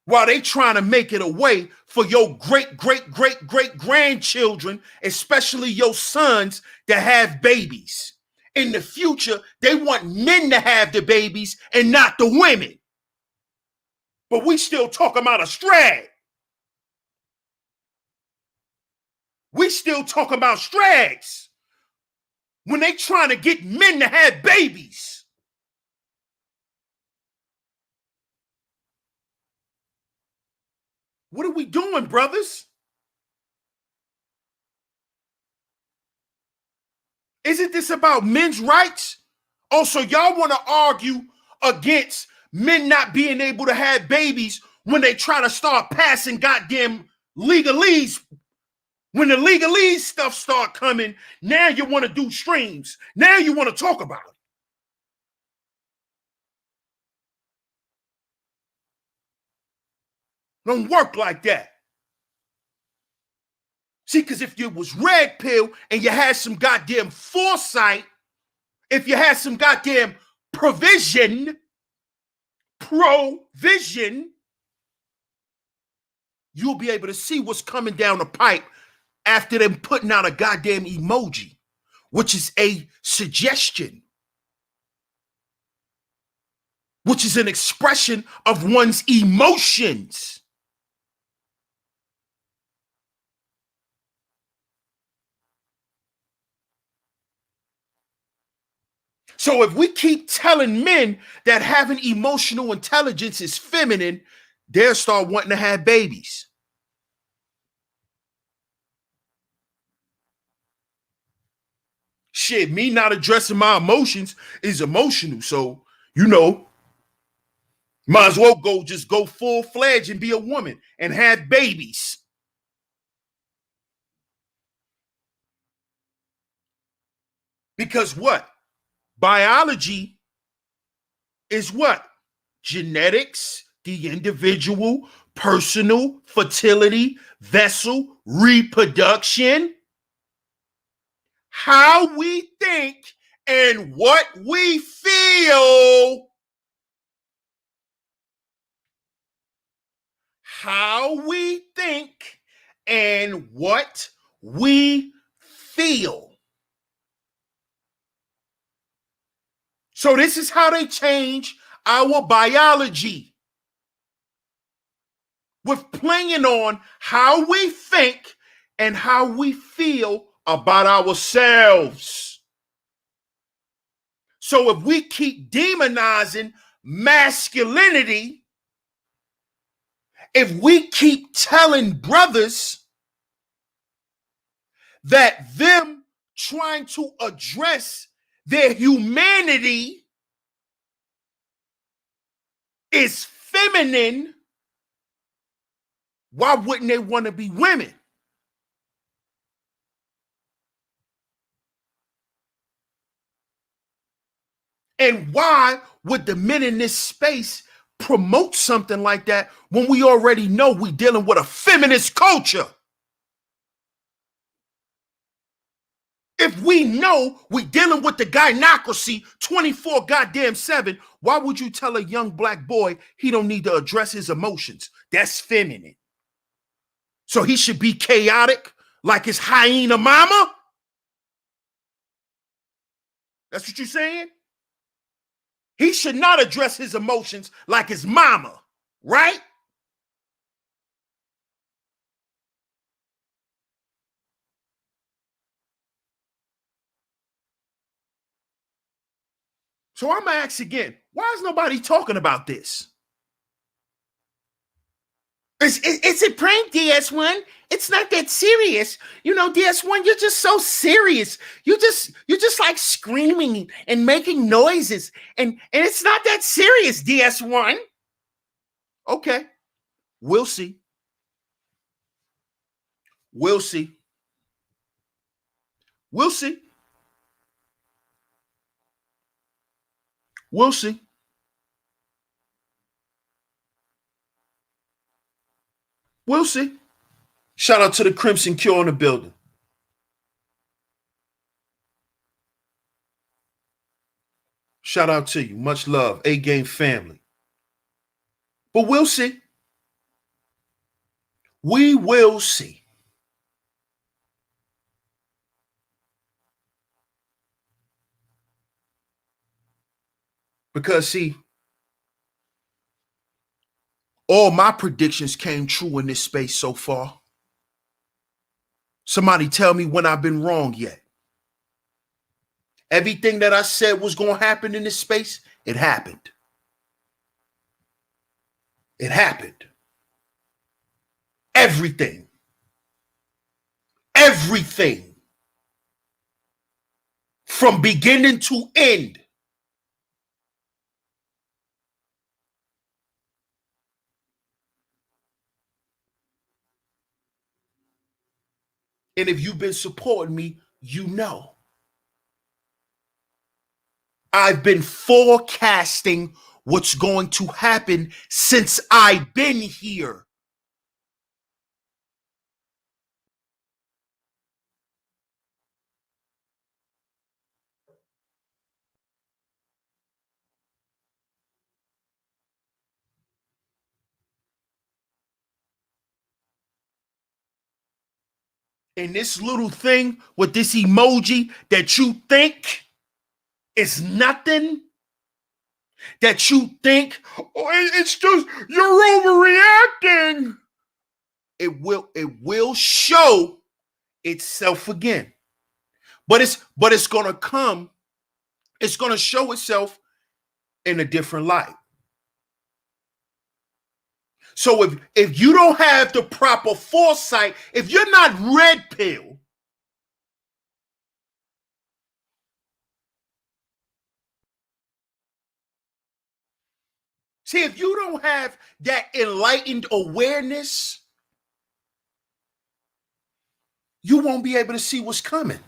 While they trying to make it a way for your great-great-great-great-grandchildren, especially your sons, to have babies. In the future, they want men to have the babies and not the women. But we still talking about a strag. We still talking about strags when they trying to get men to have babies. What are we doing, brothers? Isn't this about men's rights? Also, y'all want to argue against men not being able to have babies when they try to start passing goddamn legalese. When the legalese stuff start coming, now you want to do streams. Now you want to talk about it. Don't work like that. See, because if you was red pill and you had some goddamn foresight, if you had some goddamn provision, you'll be able to see what's coming down the pipe after them putting out a goddamn emoji, which is a suggestion, which is an expression of one's emotions. So if we keep telling men that having emotional intelligence is feminine, they'll start wanting to have babies. Shit, me not addressing my emotions is emotional. So, might as well go full-fledged and be a woman and have babies. Because what? Biology is what? Genetics, the individual, personal, fertility, vessel, reproduction, how we think, and what we feel. How we think and what we feel. So this is how they change our biology. with playing on how we think and how we feel about ourselves. So if we keep demonizing masculinity, if we keep telling brothers that them trying to address their humanity is feminine, why wouldn't they want to be women? And why would the men in this space promote something like that when we already know we're dealing with a feminist culture? If we know we're dealing with the gynocracy 24 goddamn 7, why would you tell a young black boy he don't need to address his emotions? That's feminine. So he should be chaotic like his hyena mama? That's what you're saying? He should not address his emotions like his mama, right? So I'm gonna ask again, why is nobody talking about this? It's a prank, DS1. It's not that serious. You know, DS1, you're just so serious. You're just like screaming and making noises. And it's not that serious, DS1. Okay. We'll see. We'll see. We'll see. We'll see. We'll see. Shout out to the Crimson Cure in the building. Shout out to you. Much love. A-Game family. But we'll see. We will see. Because, see, all my predictions came true in this space so far. Somebody tell me when I've been wrong yet. Everything that I said was going to happen in this space, it happened. It happened. Everything. Everything. From beginning to end. And if you've been supporting me, you know. I've been forecasting what's going to happen since I've been here. And this little thing with this emoji that you think is nothing, that you think, oh, it's just you're overreacting. It will show itself again. But it's gonna come, it's gonna show itself in a different light. So if you don't have the proper foresight, if you're not red pill, see, if you don't have that enlightened awareness, you won't be able to see what's coming.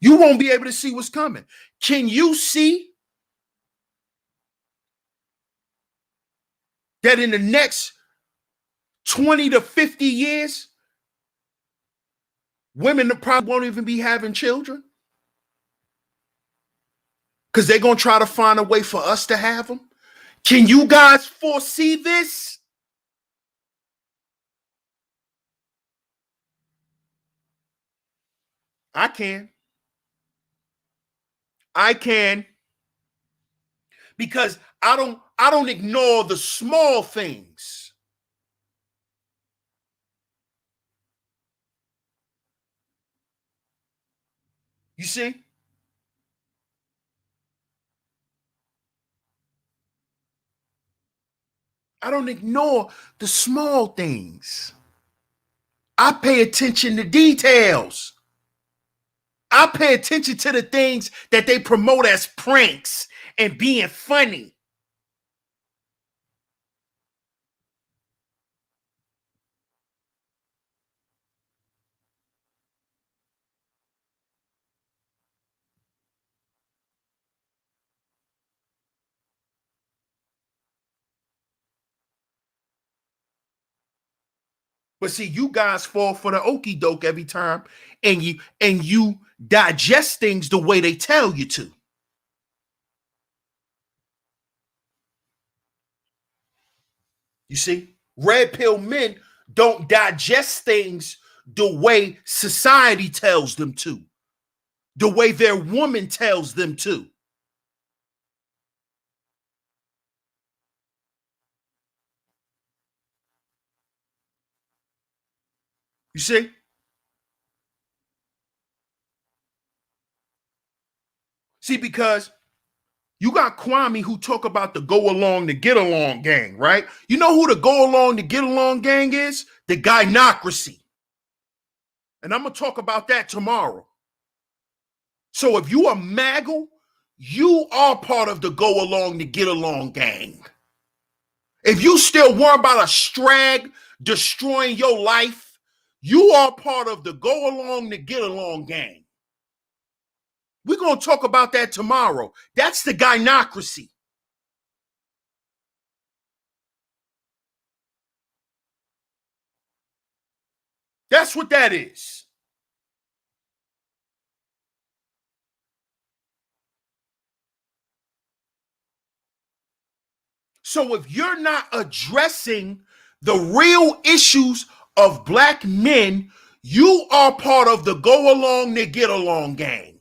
You won't be able to see what's coming. Can you see that in the next 20 to 50 years, women probably won't even be having children? Because they're going to try to find a way for us to have them. Can you guys foresee this? I can. I can. because I don't ignore the small things. You see? I don't ignore the small things. I pay attention to details. I pay attention to the things that they promote as pranks and being funny. But see, you guys fall for the okie doke every time, and you digest things the way they tell you to. You see, red pill men don't digest things the way society tells them to, the way their woman tells them to. You see? See, because you got Kwame who talk about the go along to get along gang, right? You know who the go along to get along gang is? The gynocracy. And I'm going to talk about that tomorrow. So if you are MAGA, you are part of the go along to get along gang. If you still worry about a strag destroying your life, you are part of the go along to get along gang. We're going to talk about that tomorrow. That's the gynocracy. That's what that is. So if you're not addressing the real issues of black men, you are part of the go along to get along gang.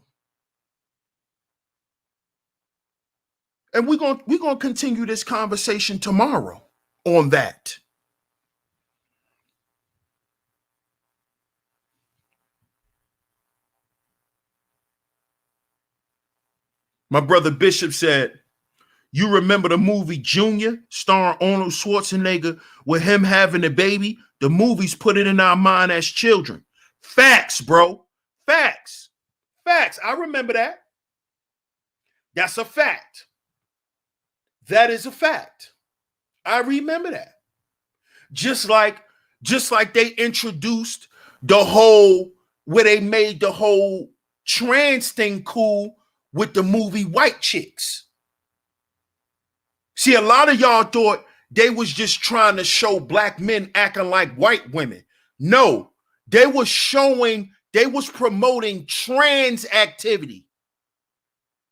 And we're going to continue this conversation tomorrow on that. My brother Bishop said, you remember the movie Junior, starring Arnold Schwarzenegger, with him having a baby? The movies put it in our mind as children. Facts, bro. Facts. Facts. I remember that. That's a fact. That is a fact. I remember that. Just like they introduced the whole, where they made the whole trans thing cool with the movie White Chicks. See, a lot of y'all thought they was just trying to show black men acting like white women. No, they was promoting trans activity.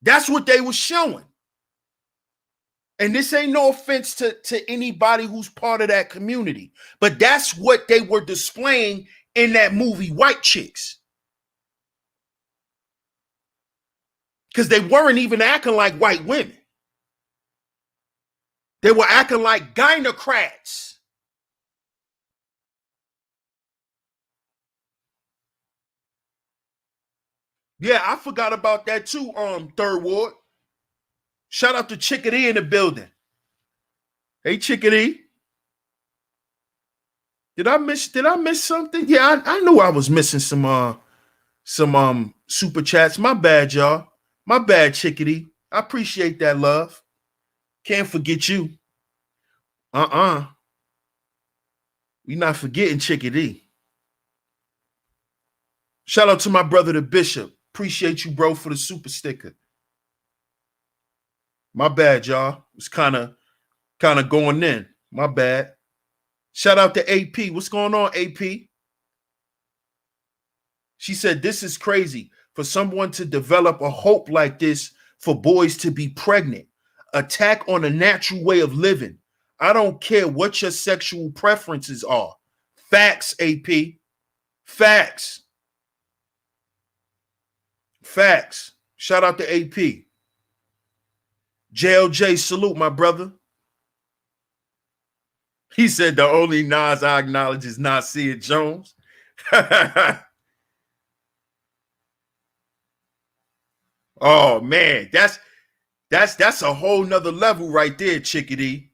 That's what they was showing. And this ain't no offense to anybody who's part of that community, but that's what they were displaying in that movie White Chicks. Because they weren't even acting like white women. They were acting like gynocrats. Yeah, I forgot about that too, Third Ward. Shout out to Chickadee in the building. Hey, Chickadee. Did I miss something? Yeah, I knew I was missing some super chats. My bad, y'all. My bad, Chickadee. I appreciate that love. Can't forget you. We not forgetting Chickadee. Shout out to my brother, the Bishop. Appreciate you, bro, for the super sticker. My bad, y'all. It's kind of going in. My bad. Shout out to AP. What's going on, AP? She said, this is crazy for someone to develop a hope like this for boys to be pregnant. Attack on a natural way of living. I don't care what your sexual preferences are. Facts, AP. Facts. Facts. Shout out to AP. JLJ, salute, my brother. He said the only Nas I acknowledge is Nasir Jones. Oh man, that's a whole nother level right there, Chickadee.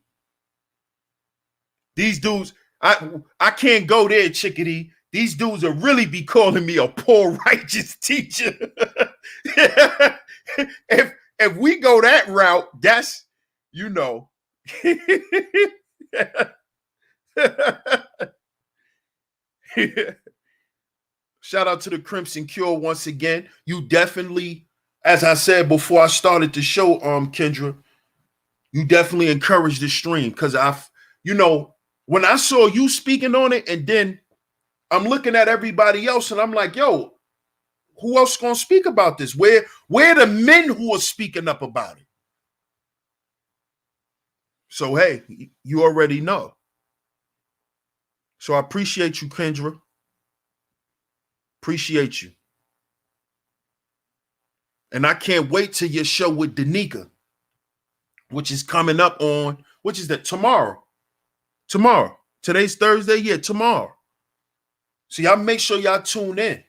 These dudes, I can't go there, Chickadee. These dudes will really be calling me a poor righteous teacher. if we go that route, that's you know. Shout out to the Crimson Cure once again. You definitely, as I said before I started the show, Kendra, you definitely encouraged the stream because when I saw you speaking on it, and then I'm looking at everybody else, and I'm like, yo, who else gonna speak about this? Where are the men who are speaking up about it? So hey, you already know. So I appreciate you, Kendra. Appreciate you. And I can't wait till your show with Danica, which is coming up on, which is that tomorrow. Tomorrow. Today's Thursday. Yeah, tomorrow. So y'all make sure y'all tune in.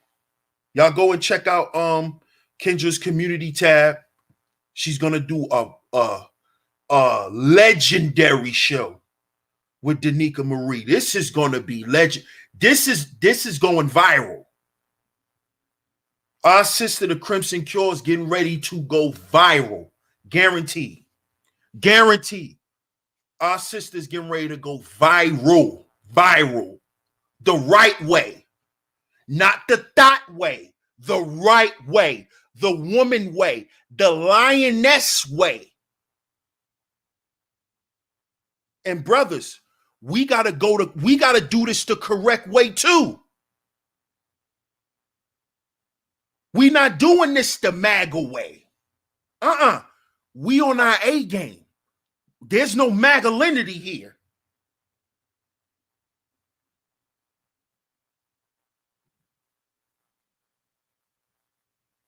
Y'all go and check out Kendra's community tab. She's gonna do a legendary show with Danica Marie. This is gonna be legend. This is going viral. Our sister, the Crimson Cure, is getting ready to go viral. Guaranteed. Guaranteed. Our sister's getting ready to go viral. Viral. The right way. Not the thought way. The right way. The woman way. The lioness way. And brothers, we gotta do this the correct way too. We not doing this the MAGA way. We on our A game. There's no MAGAlinity here.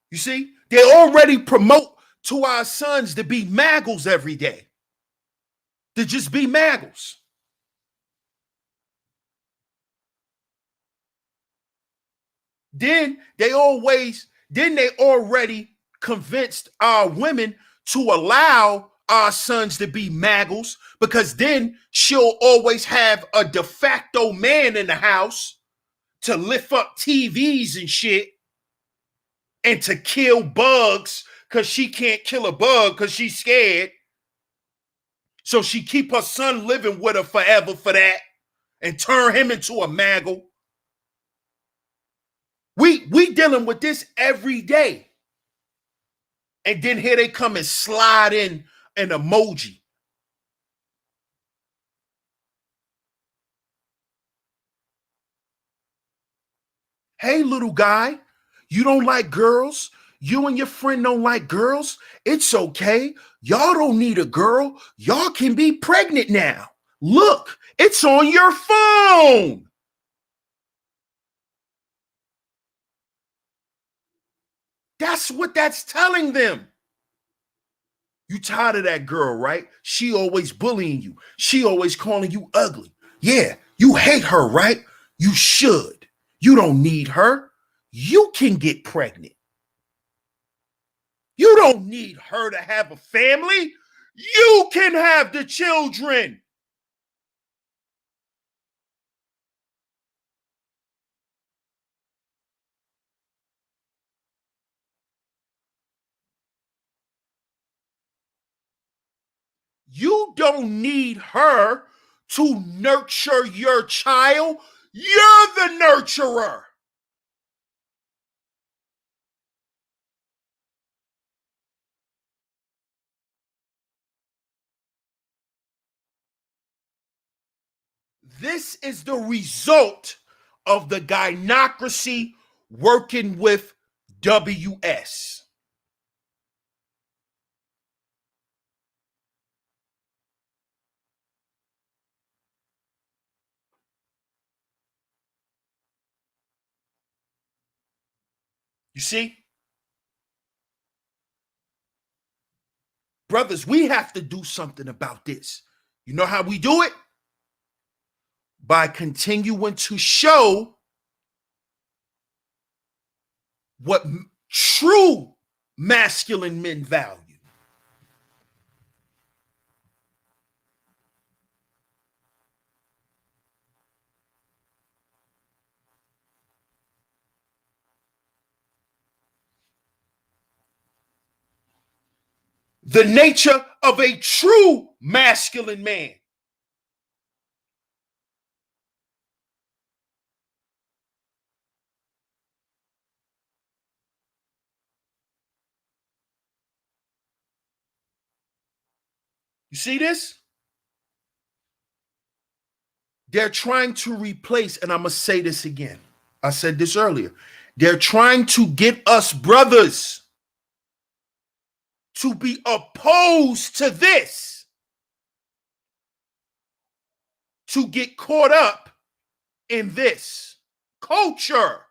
You see, they already promote to our sons to be Maggles every day. To just be Maggles. Then they already convinced our women to allow our sons to be Maggles because then she'll always have a de facto man in the house to lift up TVs and shit and to kill bugs because she can't kill a bug because she's scared. So she keep her son living with her forever for that and turn him into a Maggle. We dealing with this every day. And then here they come and slide in an emoji. Hey, little guy, you don't like girls? You and your friend don't like girls? It's okay. Y'all don't need a girl. Y'all can be pregnant now. Look, it's on your phone. That's what that's telling them. You tired of that girl, right? She always bullying you. She always calling you ugly. Yeah, you hate her, right? You should. You don't need her. You can get pregnant. You don't need her to have a family. You can have the children. You don't need her to nurture your child. You're the nurturer. This is the result of the gynocracy working with WS. You see? Brothers, we have to do something about this. You know how we do it? By continuing to show what true masculine men value. The nature of a true masculine man. You see this? They're trying to replace, and I'm going to say this again. I said this earlier. They're trying to get us brothers to be opposed to this, to get caught up in this culture.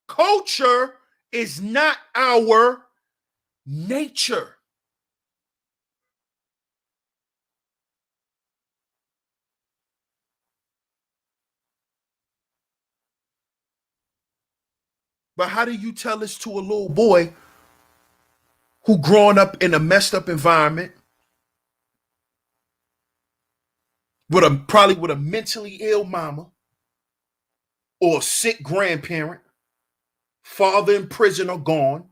Culture is not our nature. But how do you tell this to a little boy who growing up in a messed up environment with probably with a mentally ill mama or a sick grandparent, father in prison or gone,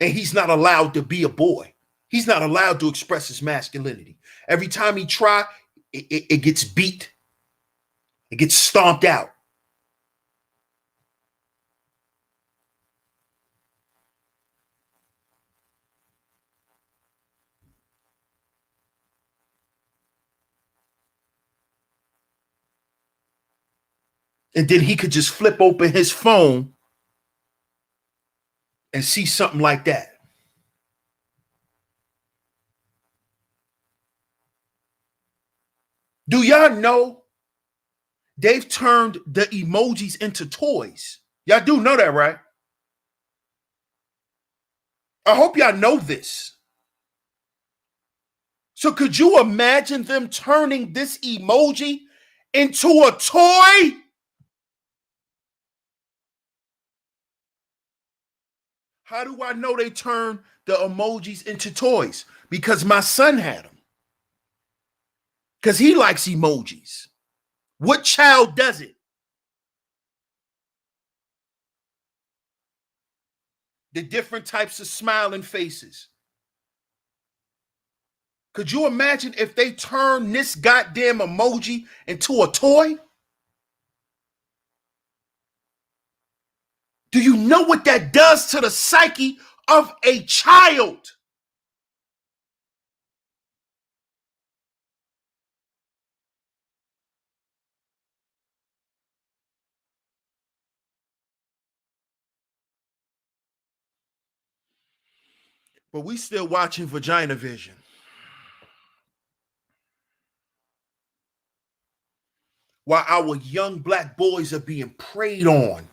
and he's not allowed to be a boy. He's not allowed to express his masculinity. Every time he try, it gets beat. It gets stomped out. And then he could just flip open his phone and see something like that. Do y'all know they've turned the emojis into toys? Y'all do know that, right? I hope y'all know this. So could you imagine them turning this emoji into a toy? How do I know they turned the emojis into toys? Because my son had them. Because he likes emojis. What child does it? The different types of smiling faces. Could you imagine if they turn this goddamn emoji into a toy? Do you know what that does to the psyche of a child? But we still watching Vagina Vision. While our young black boys are being preyed on.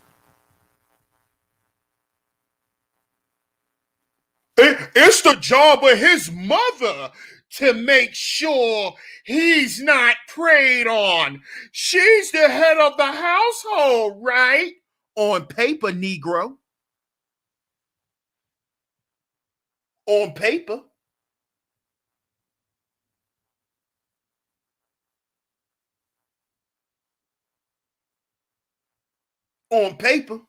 It's the job of his mother to make sure he's not preyed on. She's the head of the household, right? On paper, Negro. On paper. On paper.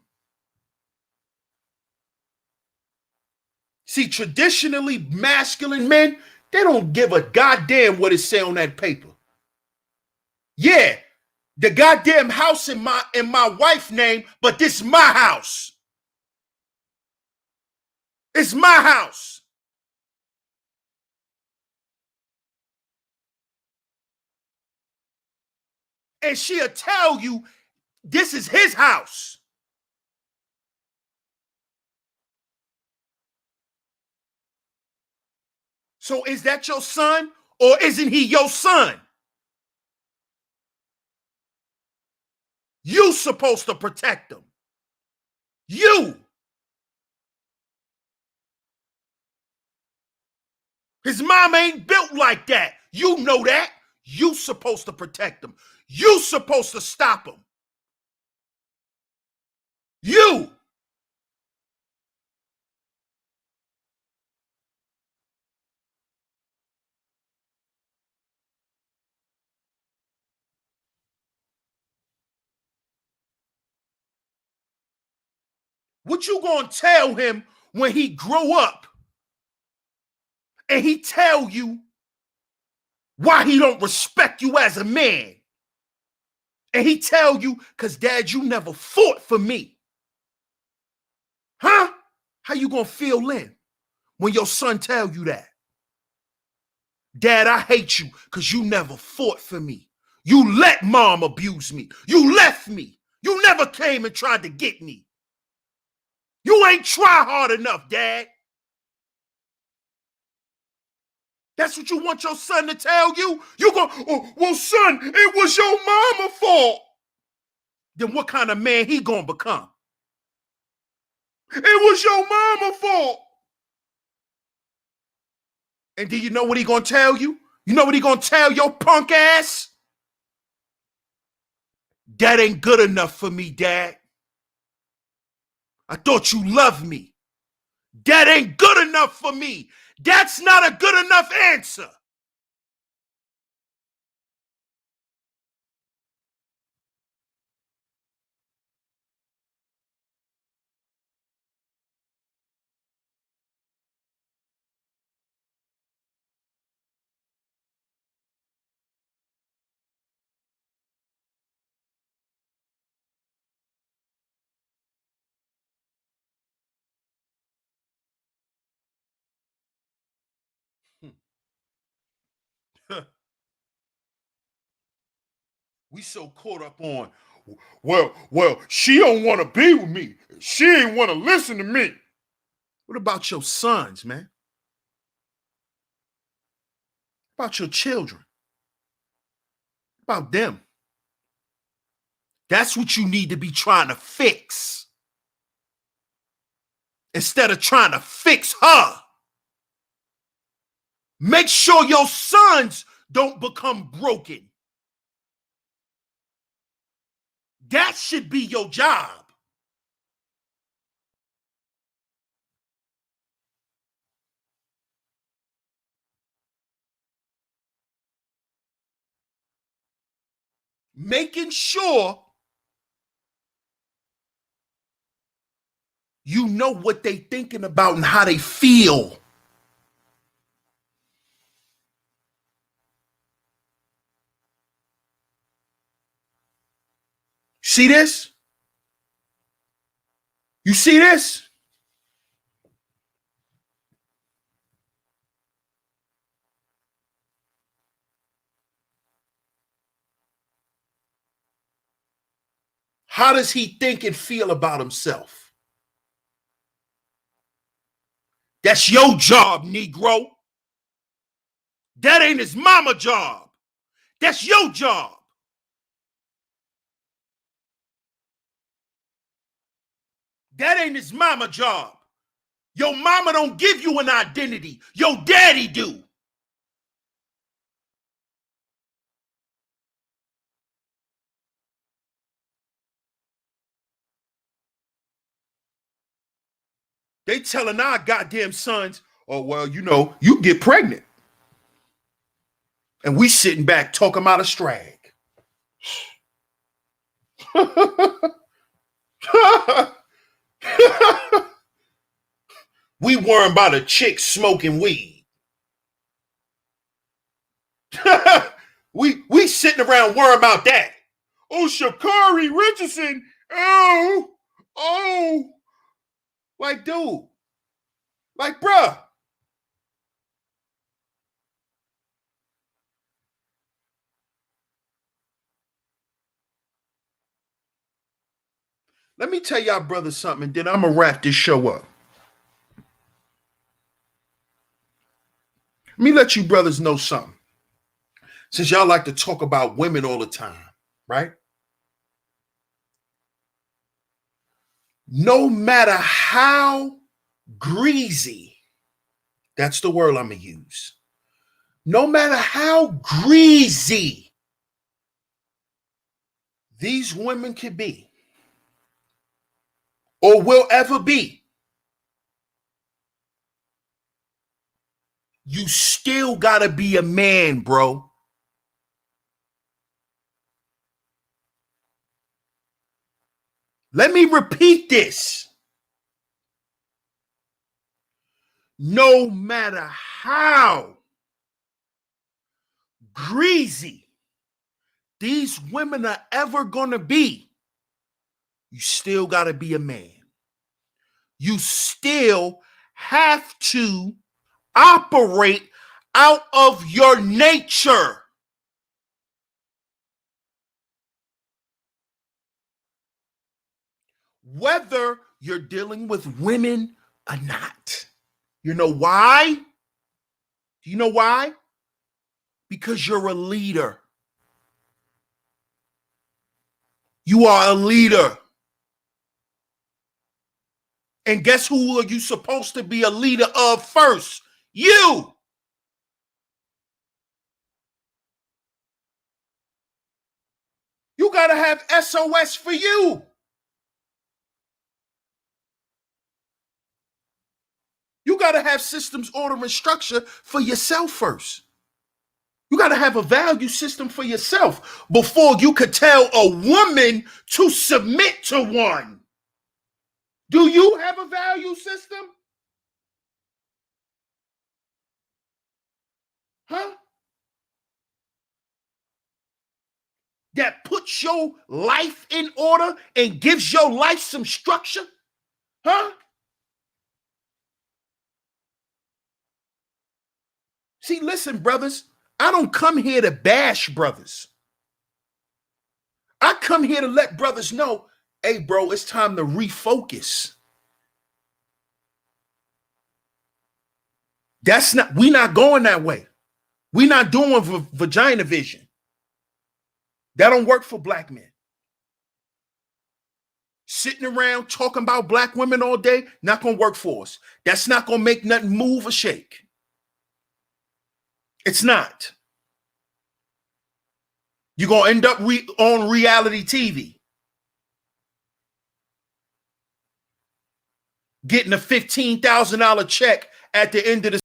See, traditionally masculine men, they don't give a goddamn what it say on that paper. Yeah, the goddamn house in my wife's name, but this is my house. It's my house. And she'll tell you this is his house. So is that your son or isn't he your son? You supposed to protect him. You. His mom ain't built like that. You know that. You supposed to protect him. You supposed to stop him. You. What you gonna tell him when he grow up and he tell you why he don't respect you as a man? And he tell you, because dad, you never fought for me. Huh? How you gonna feel then when your son tell you that? Dad, I hate you because you never fought for me. You let mom abuse me. You left me. You never came and tried to get me. You ain't try hard enough, Dad. That's what you want your son to tell you? You go, oh, well, son, it was your mama's fault. Then what kind of man he gonna become? It was your mama's fault. And do you know what he gonna tell you? You know what he gonna tell your punk ass? That ain't good enough for me, Dad. I thought you loved me. That ain't good enough for me. That's not a good enough answer. We so caught up on, well, she don't want to be with me. She ain't want to listen to me. What about your sons, man? What about your children? What about them? That's what you need to be trying to fix. Instead of trying to fix her. Make sure your sons don't become broken. That should be your job. Making sure you know what they thinking about and how they feel. See this? You see this? How does he think and feel about himself? That's your job, Negro. That ain't his mama job. That's your job. That ain't his mama job. Your mama don't give you an identity. Your daddy do. They telling our goddamn sons, oh, well, you know, you get pregnant. And we sitting back talking about a strag. We worrying about a chick smoking weed. we sitting around worrying about that. Oh, Shakari Richardson. Oh. Like, dude. Like, bruh. Let me tell y'all brothers something, and then I'm going to wrap this show up. Let me let you brothers know something. Since y'all like to talk about women all the time, right? No matter how greasy That's the word I'm going to use. No matter how greasy these women can be or will ever be, you still got to be a man, bro. Let me repeat this. No matter how greasy these women are ever going to be, you still got to be a man. You still have to operate out of your nature. Whether you're dealing with women or not. You know why? Do you know why? Because you're a leader. You are a leader. And guess who are you supposed to be a leader of first? You. You got to have SOS for you. You got to have systems, order, and structure for yourself first. You got to have a value system for yourself before you could tell a woman to submit to one. Do you have a value system? Huh? That puts your life in order and gives your life some structure? Huh? See, listen, brothers, I don't come here to bash brothers. I come here to let brothers know, hey, bro, it's time to refocus. We're not going that way. We're not doing vagina vision. That don't work for black men. Sitting around talking about black women all day, not going to work for us. That's not going to make nothing move or shake. It's not. You're going to end up on reality TV. Getting a $15,000 check at the end of the